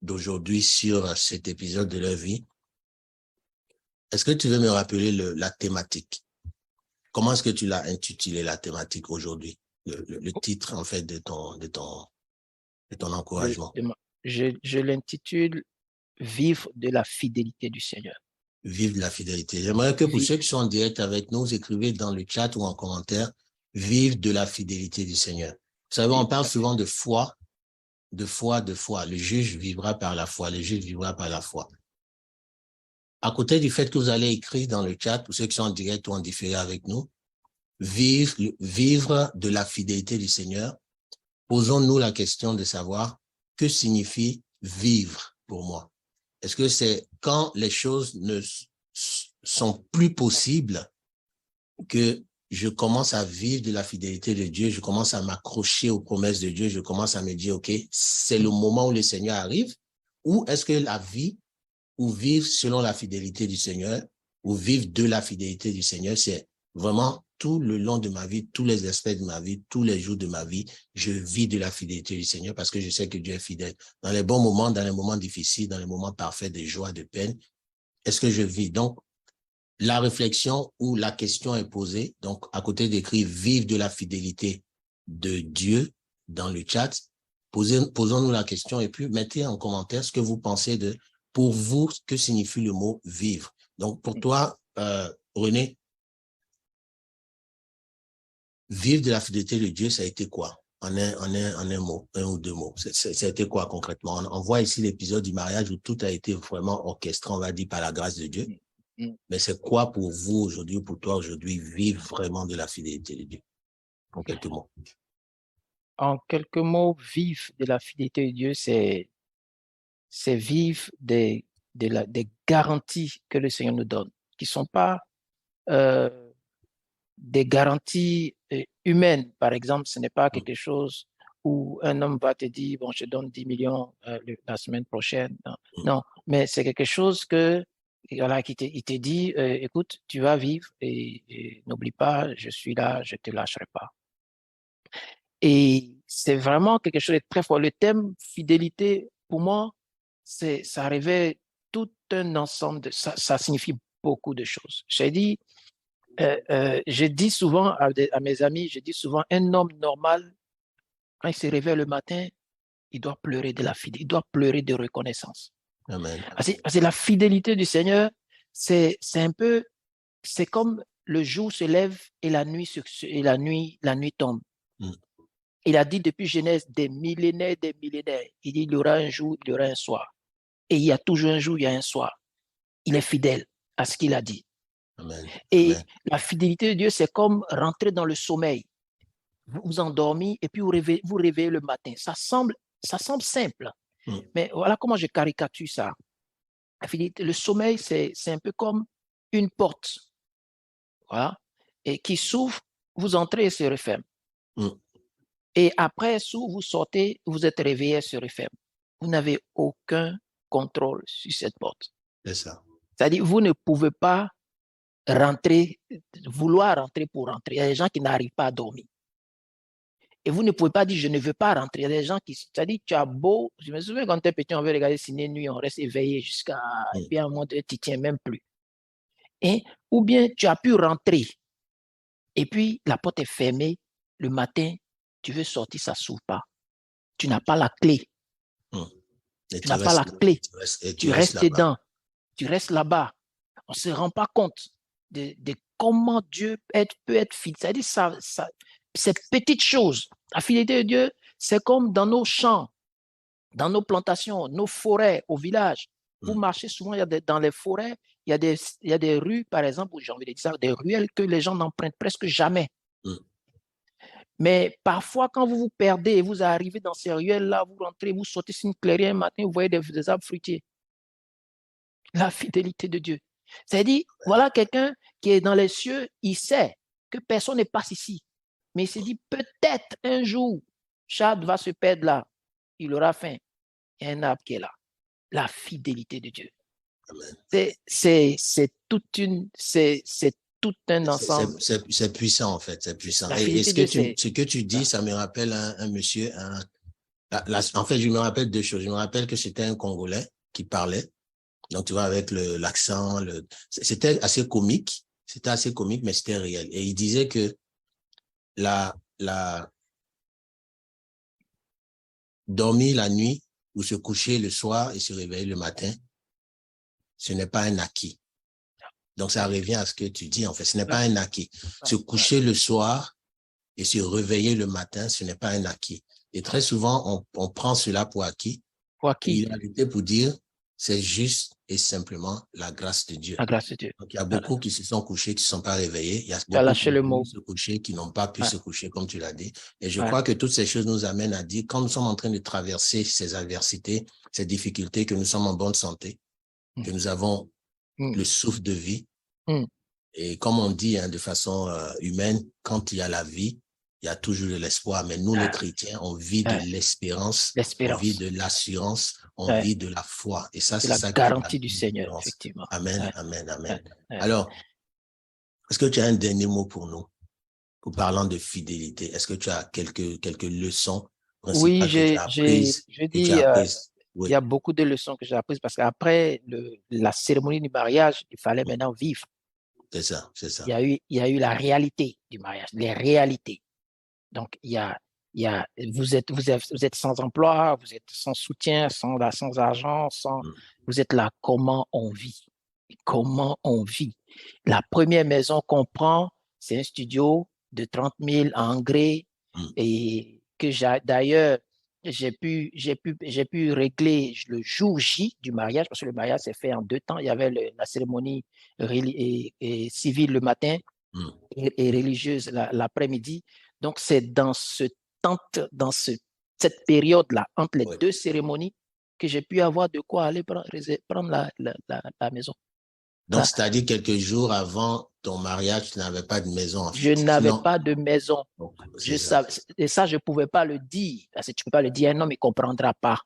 d'aujourd'hui sur cet épisode de leur vie, est-ce que tu veux me rappeler la thématique? Comment est-ce que tu l'as intitulé la thématique aujourd'hui? Le titre en fait de ton encouragement.
Je l'intitule Vivre de la fidélité du Seigneur.
Vive la fidélité. J'aimerais que pour ceux qui sont en direct avec nous, vous écrivez dans le chat ou en commentaire, vive de la fidélité du Seigneur. Vous savez, on parle souvent de foi, de foi, de foi. Le juge vivra par la foi, le juge vivra par la foi. À côté du fait que vous allez écrire dans le chat, pour ceux qui sont en direct ou en différé avec nous, vivre de la fidélité du Seigneur, posons-nous la question de savoir que signifie vivre pour moi. Est-ce que c'est quand les choses ne sont plus possibles que je commence à vivre de la fidélité de Dieu, je commence à m'accrocher aux promesses de Dieu, je commence à me dire, OK, c'est le moment où le Seigneur arrive, ou est-ce que la vie, ou vivre selon la fidélité du Seigneur, ou vivre de la fidélité du Seigneur, c'est vraiment tout le long de ma vie, tous les aspects de ma vie, tous les jours de ma vie, je vis de la fidélité du Seigneur parce que je sais que Dieu est fidèle. Dans les bons moments, dans les moments difficiles, dans les moments parfaits de joie, de peine, est-ce que je vis? Donc, la réflexion ou la question est posée. Donc, à côté d'écrire « Vive de la fidélité de Dieu dans le chat. Posons-nous la question et puis mettez en commentaire ce que vous pensez de, pour vous, ce que signifie le mot vivre. Donc, pour toi, René, vivre de la fidélité de Dieu, ça a été quoi? En un mot, un ou deux mots. Ça a été quoi concrètement? On voit ici l'épisode du mariage où tout a été vraiment orchestré, on va dire, par la grâce de Dieu. Mais c'est quoi pour vous aujourd'hui, pour toi aujourd'hui, vivre vraiment de la fidélité de Dieu? En quelques mots.
En quelques mots, vivre de la fidélité de Dieu, c'est vivre des garanties que le Seigneur nous donne, qui ne sont pas des garanties humaines. Par exemple, ce n'est pas quelque chose où un homme va te dire, bon, je te donne 10 millions la semaine prochaine. Non, non, mais c'est quelque chose que, voilà, il te dit, écoute, tu vas vivre et n'oublie pas, je suis là, je ne te lâcherai pas. Et c'est vraiment quelque chose de très fort. Le thème fidélité, pour moi, ça révèle tout un ensemble ça signifie beaucoup de choses. Je dis souvent à mes amis, je dis souvent, un homme normal, quand il se réveille le matin, il doit pleurer de la fidélité, il doit pleurer de reconnaissance.
Amen.
Parce que la fidélité du Seigneur, c'est comme le jour se lève et la nuit tombe. Il a dit depuis Genèse des millénaires, il dit il y aura un jour, il y aura un soir. Et il y a toujours un jour, il y a un soir. Il est fidèle à ce qu'il a dit.
Amen.
Et
Amen.
la fidélité de Dieu, c'est comme rentrer dans le sommeil. Vous vous endormez et puis vous réveillez le matin. Ça semble simple. Mais voilà comment je caricature ça. La fidélité, le sommeil, c'est un peu comme une porte. Voilà. Et qui s'ouvre, vous entrez et se referme. Et après, s'ouvre, vous sortez, vous êtes réveillé et se referme. Vous n'avez aucun contrôle sur cette porte.
C'est ça.
C'est-à-dire, vous ne pouvez pas vouloir rentrer pour rentrer. Il y a des gens qui n'arrivent pas à dormir. Et vous ne pouvez pas dire, je ne veux pas rentrer. Il y a des gens qui, c'est-à-dire, tu as beau, je me souviens quand tu es petit, on veut regarder ciné nuit, on reste éveillé jusqu'à, et puis à un moment donné, tu ne tiens même plus. Ou bien, tu as pu rentrer, et puis la porte est fermée, le matin, tu veux sortir, ça ne s'ouvre pas. Tu n'as pas la clé. Tu n'as pas la clé. Tu restes dedans. Tu restes là-bas. On ne se rend pas compte de comment Dieu peut être fidèle. C'est-à-dire, ces petites choses. La fidélité de Dieu, c'est comme dans nos champs, dans nos plantations, nos forêts, au village. Vous marchez souvent, dans les forêts, il y a des rues, par exemple, où j'ai envie de dire ça, des ruelles que les gens n'empruntent presque jamais. Mais parfois, quand vous vous perdez et vous arrivez dans ces ruelles-là, vous rentrez, vous sortez sur une clairière un matin, vous voyez des arbres fruitiers. La fidélité de Dieu. C'est-à-dire, voilà quelqu'un qui est dans les cieux, il sait que personne ne passe ici. Mais il s'est dit, peut-être un jour, Chad va se perdre là. Il aura faim. Il y a un arbre qui est là. La fidélité de Dieu. C'est tout un ensemble.
C'est puissant, en fait. C'est puissant.
Et
ce que tu dis, ça me rappelle un monsieur. En fait, je me rappelle deux choses. Je me rappelle que c'était un Congolais qui parlait. Donc, tu vois, avec l'accent, c'était assez comique. C'était assez comique, mais c'était réel. Et il disait que dormir la nuit ou se coucher le soir et se réveiller le matin, ce n'est pas un acquis. Donc, ça revient à ce que tu dis, en fait. Ce n'est pas un acquis. Se coucher le soir et se réveiller le matin, ce n'est pas un acquis. Et très souvent, on prend cela pour acquis. Il a lutté pour dire, c'est juste et simplement la grâce de Dieu.
La grâce de Dieu.
Donc, il y a beaucoup qui se sont couchés, qui ne sont pas réveillés. Il y a
beaucoup
qui ont pu se coucher, qui n'ont pas pu se coucher, comme tu l'as dit. Et je crois que toutes ces choses nous amènent à dire, quand nous sommes en train de traverser ces adversités, ces difficultés, que nous sommes en bonne santé, que nous avons le souffle de vie. Et comme on dit de façon humaine, quand il y a la vie, il y a toujours de l'espoir. Mais nous, les chrétiens, on vit de l'espérance, on vit de l'assurance, on vit de la foi. Et ça, c'est
la
ça
garantie du Seigneur, effectivement.
Amen, amen, amen. Alors, est-ce que tu as un dernier mot pour nous, en parlant de fidélité? Est-ce que tu as quelques leçons principales que tu as apprises?
Je dis, il y a beaucoup de leçons que j'ai apprises parce qu'après la cérémonie du mariage, il fallait maintenant vivre.
C'est ça, c'est ça.
Il y a eu la réalité du mariage, les réalités. Donc, vous êtes sans emploi, vous êtes sans soutien, sans argent, vous êtes là. Comment on vit? Comment on vit? La première maison qu'on prend, c'est un studio de 30 000 à engrais et que d'ailleurs, j'ai pu régler le jour J du mariage, parce que le mariage s'est fait en 2 temps. Il y avait la cérémonie et civile le matin et religieuse l'après-midi. Donc, c'est dans cette période-là, entre les deux cérémonies, que j'ai pu avoir de quoi aller prendre la maison.
Donc, c'est-à-dire quelques jours avant ton mariage, tu n'avais pas de maison, en fait.
Je n'avais pas de maison. Et ça, je ne pouvais pas le dire. Parce que tu ne peux pas le dire, un homme, il ne comprendra pas.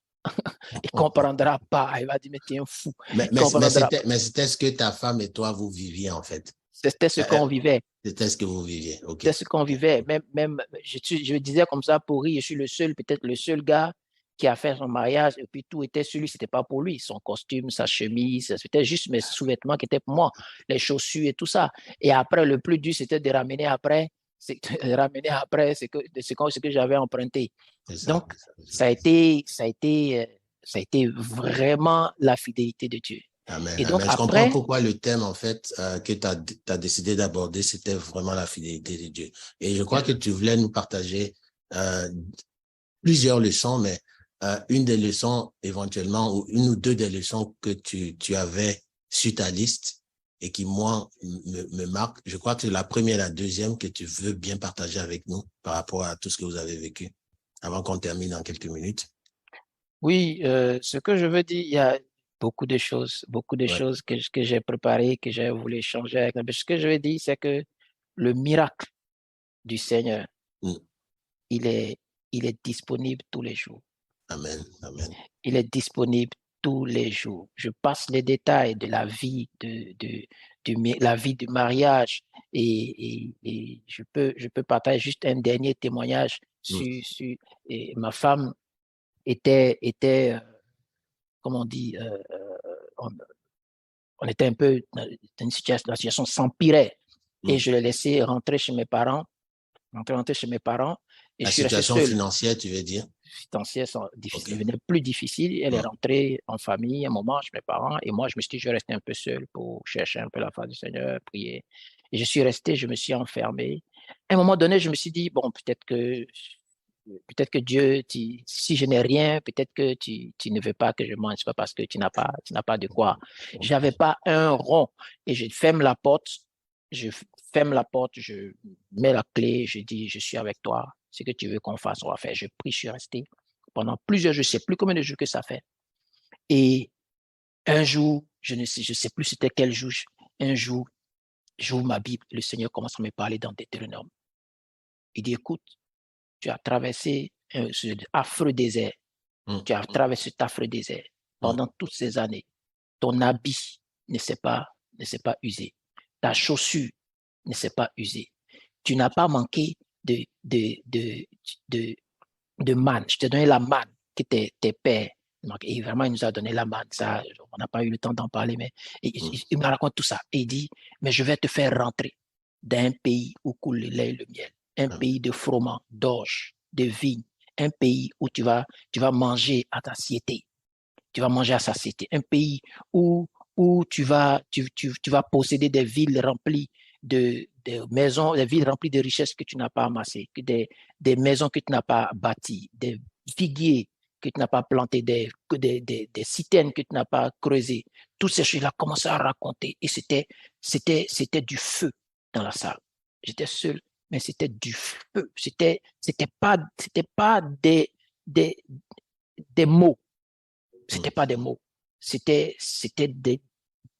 Il ne comprendra pas. Il va dire, mais tu es un fou.
Mais c'était ce que ta femme et toi, vous viviez, en fait.
C'était ce qu'on vivait.
C'était ce que vous viviez, ok.
C'était ce qu'on vivait. Même je disais comme ça pour rire, je suis peut-être le seul gars qui a fait son mariage, et puis tout était sur lui, c'était pas pour lui, son costume, sa chemise, c'était juste mes sous-vêtements qui étaient pour moi, les chaussures et tout ça. Et après, le plus dur, c'était de ramener après ce que j'avais emprunté. Donc, ça a été vraiment la fidélité de Dieu.
Amen. Et donc, je comprends pourquoi le thème, en fait, que tu as décidé d'aborder, c'était vraiment la fidélité de Dieu. Et je crois que tu voulais nous partager plusieurs leçons, mais une des leçons, éventuellement, ou une ou deux des leçons que tu avais sur ta liste et qui, moi, me marquent. Je crois que c'est la première et la deuxième que tu veux bien partager avec nous par rapport à tout ce que vous avez vécu, avant qu'on termine dans quelques minutes.
Oui, ce que je veux dire, il y a beaucoup de choses que j'ai préparées, que j'ai voulu échanger avec. Mais ce que je veux dire, c'est que le miracle du Seigneur, il est disponible tous les jours.
Amen, amen.
Il est disponible tous les jours. Je passe les détails de la vie, la vie du mariage et je peux partager juste un dernier témoignage sur ma femme était comment on dit, on était un peu dans une situation, la situation s'empirait et je l'ai laissé rentrer chez mes parents. Et
la situation financière, tu veux dire?
Financière devenait plus difficile. Elle est rentrée en famille un moment chez mes parents et moi, je me suis dit, je vais rester un peu seul pour chercher un peu la face du Seigneur, prier. Et je suis resté, je me suis enfermé. À un moment donné, je me suis dit, bon, peut-être que Dieu, si je n'ai rien, peut-être que tu ne veux pas que je mange, pas parce que tu n'as pas de quoi. J'avais pas un rond et je ferme la porte, je mets la clé, je dis, je suis avec toi, ce que tu veux qu'on fasse, on va faire. Je prie, je suis resté pendant plusieurs jours, je ne sais plus combien de jours que ça fait. Et un jour, je ne sais plus c'était quel jour, un jour, j'ouvre ma Bible, le Seigneur commence à me parler dans Deutéronome. Il dit, écoute, tu as traversé ce affreux désert. Tu as traversé cet affreux désert pendant toutes ces années. Ton habit ne s'est pas usé. Ta chaussure ne s'est pas usée. Tu n'as pas manqué de manne. Je t'ai donné la manne que tes pères. Et vraiment, il nous a donné la manne. Ça, on n'a pas eu le temps d'en parler, mais il me raconte tout ça. Et il dit, mais je vais te faire rentrer dans un pays où coule le lait et le miel. Un pays de froment, d'orge, de vigne, un pays où tu vas manger à ta satiété. Tu vas manger à satiété. Un pays où tu vas posséder des villes remplies de maisons, des villes remplies de richesses que tu n'as pas amassées, des maisons que tu n'as pas bâties, des figuiers que tu n'as pas plantés, des citernes que tu n'as pas creusées. Toutes ces choses-là commençaient à raconter et c'était du feu dans la salle. J'étais seul, mais c'était du feu. C'était pas des mots. C'était pas des mots. C'était de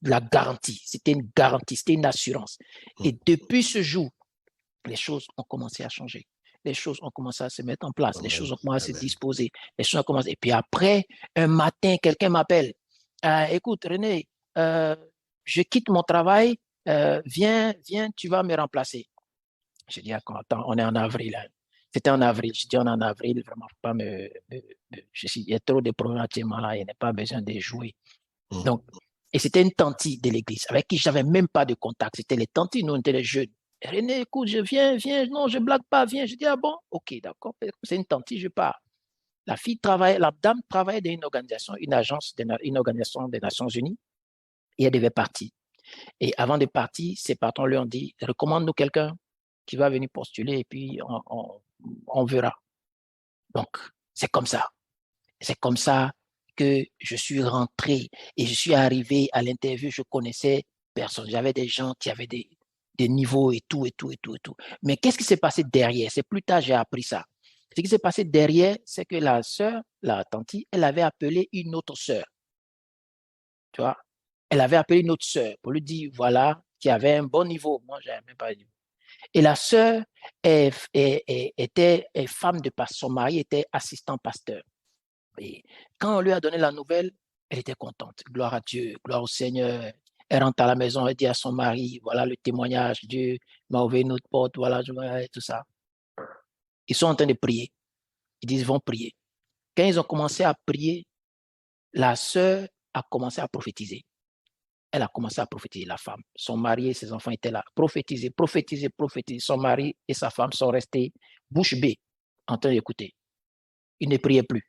la garantie. C'était une garantie. C'était une assurance. Et depuis ce jour, les choses ont commencé à changer. Les choses ont commencé à se mettre en place. Les choses ont commencé à se disposer. Les choses ont commencé. Et puis après, un matin, quelqu'un m'appelle. Écoute, René, je quitte mon travail. Viens, tu vas me remplacer. Je dis, attends, on est en avril. Hein. C'était en avril. Je dis, on est en avril. Vraiment, faut pas il y a trop de problèmes actuellement là. Il n'y a pas besoin de jouer. Donc, et c'était une tante de l'église avec qui je n'avais même pas de contact. C'était les tantes, nous, on était les jeunes. René, écoute, je viens, non, je blague pas, viens. Je dis, ah bon, ok, d'accord, c'est une tante, je pars. La dame travaillait dans une organisation, une organisation des Nations Unies, et elle devait partir. Et avant de partir, ses patrons lui ont dit, recommande-nous quelqu'un qui va venir postuler et puis on verra. Donc, c'est comme ça. C'est comme ça que je suis rentré et je suis arrivé à l'interview, je connaissais personne. J'avais des gens qui avaient des niveaux et tout, et tout, et tout, et tout. Mais qu'est-ce qui s'est passé derrière? C'est plus tard, j'ai appris ça. Ce qui s'est passé derrière, c'est que la sœur, la tante, elle avait appelé une autre sœur. Tu vois? Elle avait appelé une autre sœur pour lui dire, voilà, qui avait un bon niveau. Moi, je n'avais même pas dit. Et la sœur était femme de pasteur. Son mari était assistant pasteur. Et quand on lui a donné la nouvelle, elle était contente. Gloire à Dieu, gloire au Seigneur. Elle rentre à la maison, elle dit à son mari, voilà le témoignage, Dieu m'a ouvert une autre porte, voilà, tout ça. Ils sont en train de prier. Ils disent, ils vont prier. Quand ils ont commencé à prier, la sœur a commencé à prophétiser. Elle a commencé à prophétiser, la femme. Son mari et ses enfants étaient là. Prophétiser, prophétiser, prophétiser. Son mari et sa femme sont restés bouche bée en train d'écouter. Ils ne priaient plus.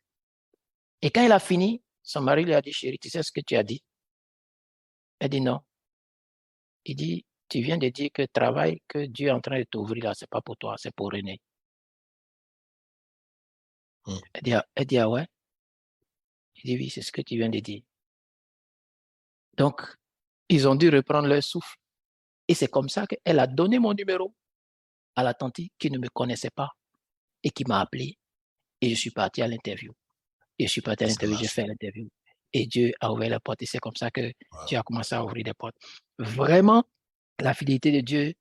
Et quand il a fini, son mari lui a dit, chérie, tu sais ce que tu as dit? Elle dit non. Il dit, tu viens de dire que le travail que Dieu est en train de t'ouvrir là, ce n'est pas pour toi, c'est pour René. Elle dit, ah ouais? Il dit, oui, c'est ce que tu viens de dire. Donc, ils ont dû reprendre leur souffle. Et c'est comme ça qu'elle a donné mon numéro à la tante qui ne me connaissait pas et qui m'a appelé. Et je suis parti à l'interview. Et je suis parti à l'interview, j'ai fait l'interview. Et Dieu a ouvert la porte. Et c'est comme ça que Dieu a commencé à ouvrir des portes. Vraiment, la fidélité de Dieu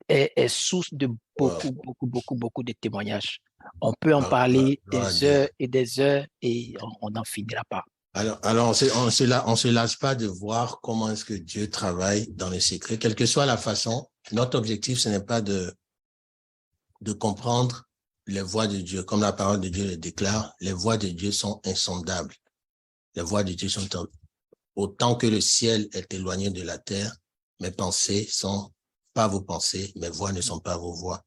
est source de beaucoup de témoignages. On peut en parler des heures et des heures et on n'en finira pas.
Alors on se lasse pas de voir comment est-ce que Dieu travaille dans les secrets, quelle que soit la façon. Notre objectif, ce n'est pas de comprendre les voies de Dieu. Comme la parole de Dieu le déclare, les voies de Dieu sont insondables. Les voies de Dieu sont autant que le ciel est éloigné de la terre, mes pensées sont pas vos pensées, mes voies ne sont pas vos voies.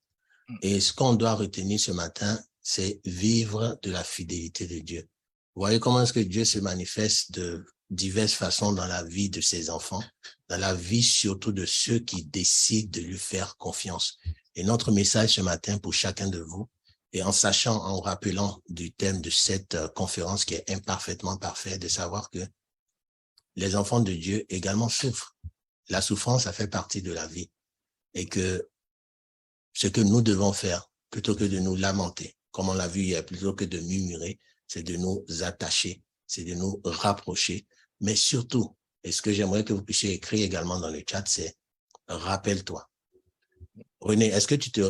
Et ce qu'on doit retenir ce matin, c'est vivre de la fidélité de Dieu. Vous voyez comment est-ce que Dieu se manifeste de diverses façons dans la vie de ses enfants, dans la vie surtout de ceux qui décident de lui faire confiance. Et notre message ce matin pour chacun de vous, et en sachant, en rappelant du thème de cette conférence qui est imparfaitement parfait, de savoir que les enfants de Dieu également souffrent. La souffrance, ça fait partie de la vie. Et que ce que nous devons faire, plutôt que de nous lamenter, comme on l'a vu hier, plutôt que de murmurer, c'est de nous attacher, c'est de nous rapprocher. Mais surtout, et ce que j'aimerais que vous puissiez écrire également dans le chat, c'est rappelle-toi. René, est-ce que tu te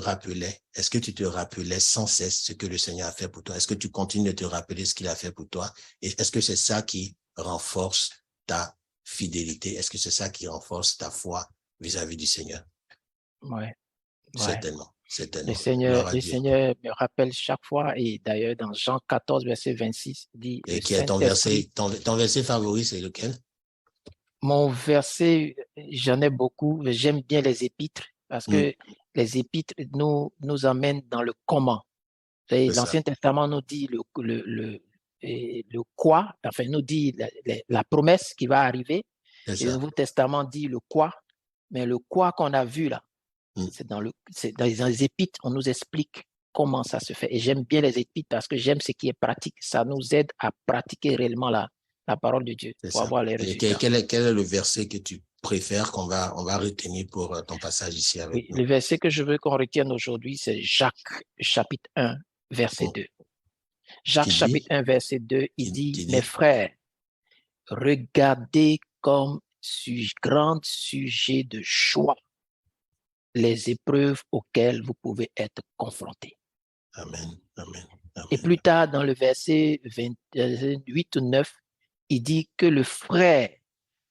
rappelais sans cesse ce que le Seigneur a fait pour toi? Est-ce que tu continues de te rappeler ce qu'il a fait pour toi? Et est-ce que c'est ça qui renforce ta fidélité? Est-ce que c'est ça qui renforce ta foi vis-à-vis du Seigneur?
Ouais.
Certainement.
Le Seigneur me rappelle chaque fois, et d'ailleurs dans Jean 14, verset 26, dit...
Et qui est ton verset favori, c'est lequel?
Mon verset, j'en ai beaucoup, mais j'aime bien les épîtres, parce que les épîtres nous amènent dans le comment. L'Ancien Testament nous dit le quoi, enfin nous dit la promesse qui va arriver, et le Nouveau Testament dit le quoi, mais le quoi qu'on a vu là, c'est dans les épîtres, on nous explique comment ça se fait. Et j'aime bien les épîtres parce que j'aime ce qui est pratique. Ça nous aide à pratiquer réellement la parole de Dieu pour avoir les résultats.
Quel est le verset que tu préfères qu'on va retenir pour ton passage ici avec nous?
Le verset que je veux qu'on retienne aujourd'hui, c'est Jacques chapitre 1, verset 2. Jacques chapitre 1, verset 2, il dit, mes frères, regardez comme grand sujet de joie les épreuves auxquelles vous pouvez être confrontés.
Amen.
Et plus tard, dans le verset 28 ou 9, il dit que le frère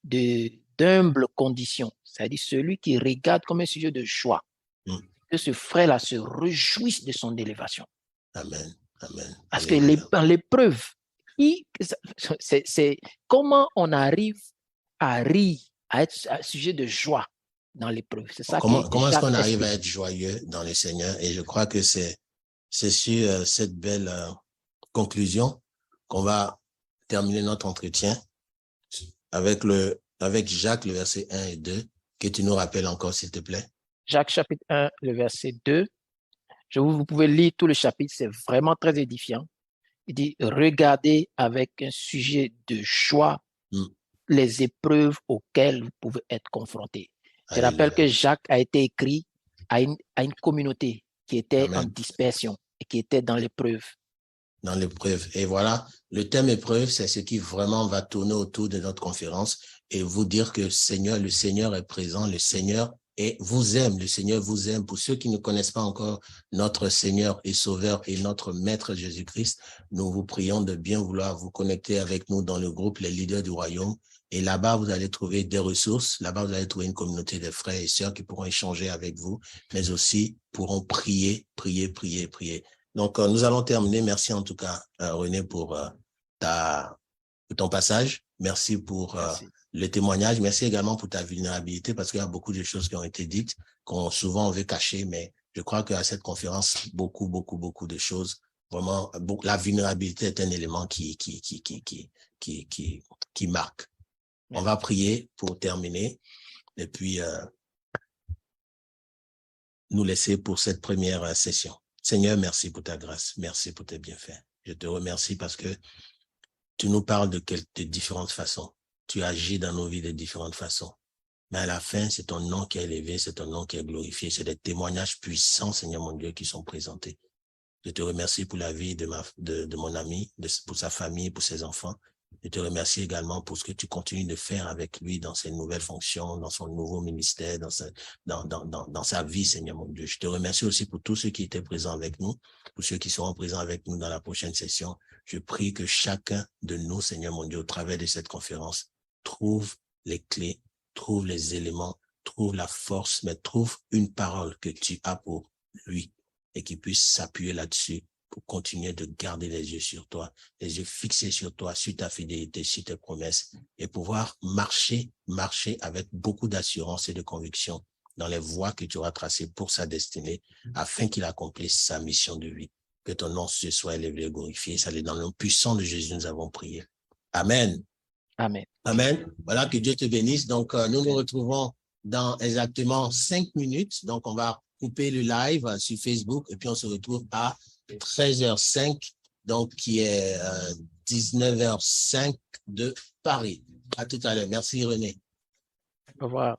d'humble condition, c'est-à-dire celui qui regarde comme un sujet de joie, que ce frère-là se réjouisse de son élévation.
Amen.
Parce que dans l'épreuve, c'est comment on arrive à rire, à être un sujet de joie. dans l'épreuve. C'est ça
Comment est-ce
Jacques
qu'on arrive
explique.
à être joyeux dans le Seigneur? Et je crois que c'est sur cette belle conclusion qu'on va terminer notre entretien avec Jacques, le verset 1 et 2, que tu nous rappelles encore, s'il te plaît.
Jacques chapitre 1, le verset 2. Vous pouvez lire tout le chapitre, c'est vraiment très édifiant. Il dit, regardez avec un sujet de joie les épreuves auxquelles vous pouvez être confrontés. Je rappelle que Jacques a été écrit à une communauté qui était en dispersion et qui était dans l'épreuve.
Dans l'épreuve. Et voilà, le thème épreuve, c'est ce qui vraiment va tourner autour de notre conférence et vous dire que le Seigneur est présent, le Seigneur vous aime, le Seigneur vous aime. Pour ceux qui ne connaissent pas encore notre Seigneur et Sauveur et notre Maître Jésus-Christ, nous vous prions de bien vouloir vous connecter avec nous dans le groupe Les Leaders du Royaume. Et là-bas, vous allez trouver des ressources. Là-bas, vous allez trouver une communauté de frères et sœurs qui pourront échanger avec vous, mais aussi pourront prier. Donc, nous allons terminer. Merci en tout cas, René, pour ton passage. Merci pour le témoignage. Merci également pour ta vulnérabilité parce qu'il y a beaucoup de choses qui ont été dites, qu'on souvent on veut cacher, mais je crois qu'à cette conférence, beaucoup de choses. Vraiment, la vulnérabilité est un élément qui marque. On va prier pour terminer et puis nous laisser pour cette première session. Seigneur, merci pour ta grâce. Merci pour tes bienfaits. Je te remercie parce que tu nous parles de différentes façons. Tu agis dans nos vies de différentes façons. Mais à la fin, c'est ton nom qui est élevé, c'est ton nom qui est glorifié. C'est des témoignages puissants, Seigneur mon Dieu, qui sont présentés. Je te remercie pour la vie de mon ami, pour sa famille, pour ses enfants. Je te remercie également pour ce que tu continues de faire avec lui dans ses nouvelles fonctions, dans son nouveau ministère, dans sa vie, Seigneur mon Dieu. Je te remercie aussi pour tous ceux qui étaient présents avec nous, pour ceux qui seront présents avec nous dans la prochaine session. Je prie que chacun de nous, Seigneur mon Dieu, au travers de cette conférence, trouve les clés, trouve les éléments, trouve la force, mais trouve une parole que tu as pour lui et qu'il puisse s'appuyer là-dessus pour continuer de garder les yeux sur toi, les yeux fixés sur toi, sur ta fidélité, sur tes promesses et pouvoir marcher avec beaucoup d'assurance et de conviction dans les voies que tu auras tracées pour sa destinée afin qu'il accomplisse sa mission de vie. Que ton nom ce soit élevé et glorifié. Ça est dans le nom puissant de Jésus, nous avons prié. Amen.
Amen.
Amen. Voilà, que Dieu te bénisse. Donc, nous nous retrouvons dans exactement 5 minutes. Donc, on va couper le live sur Facebook et puis on se retrouve à 13h05, donc qui est 19h05 de Paris. À tout à l'heure. Merci René.
Au revoir.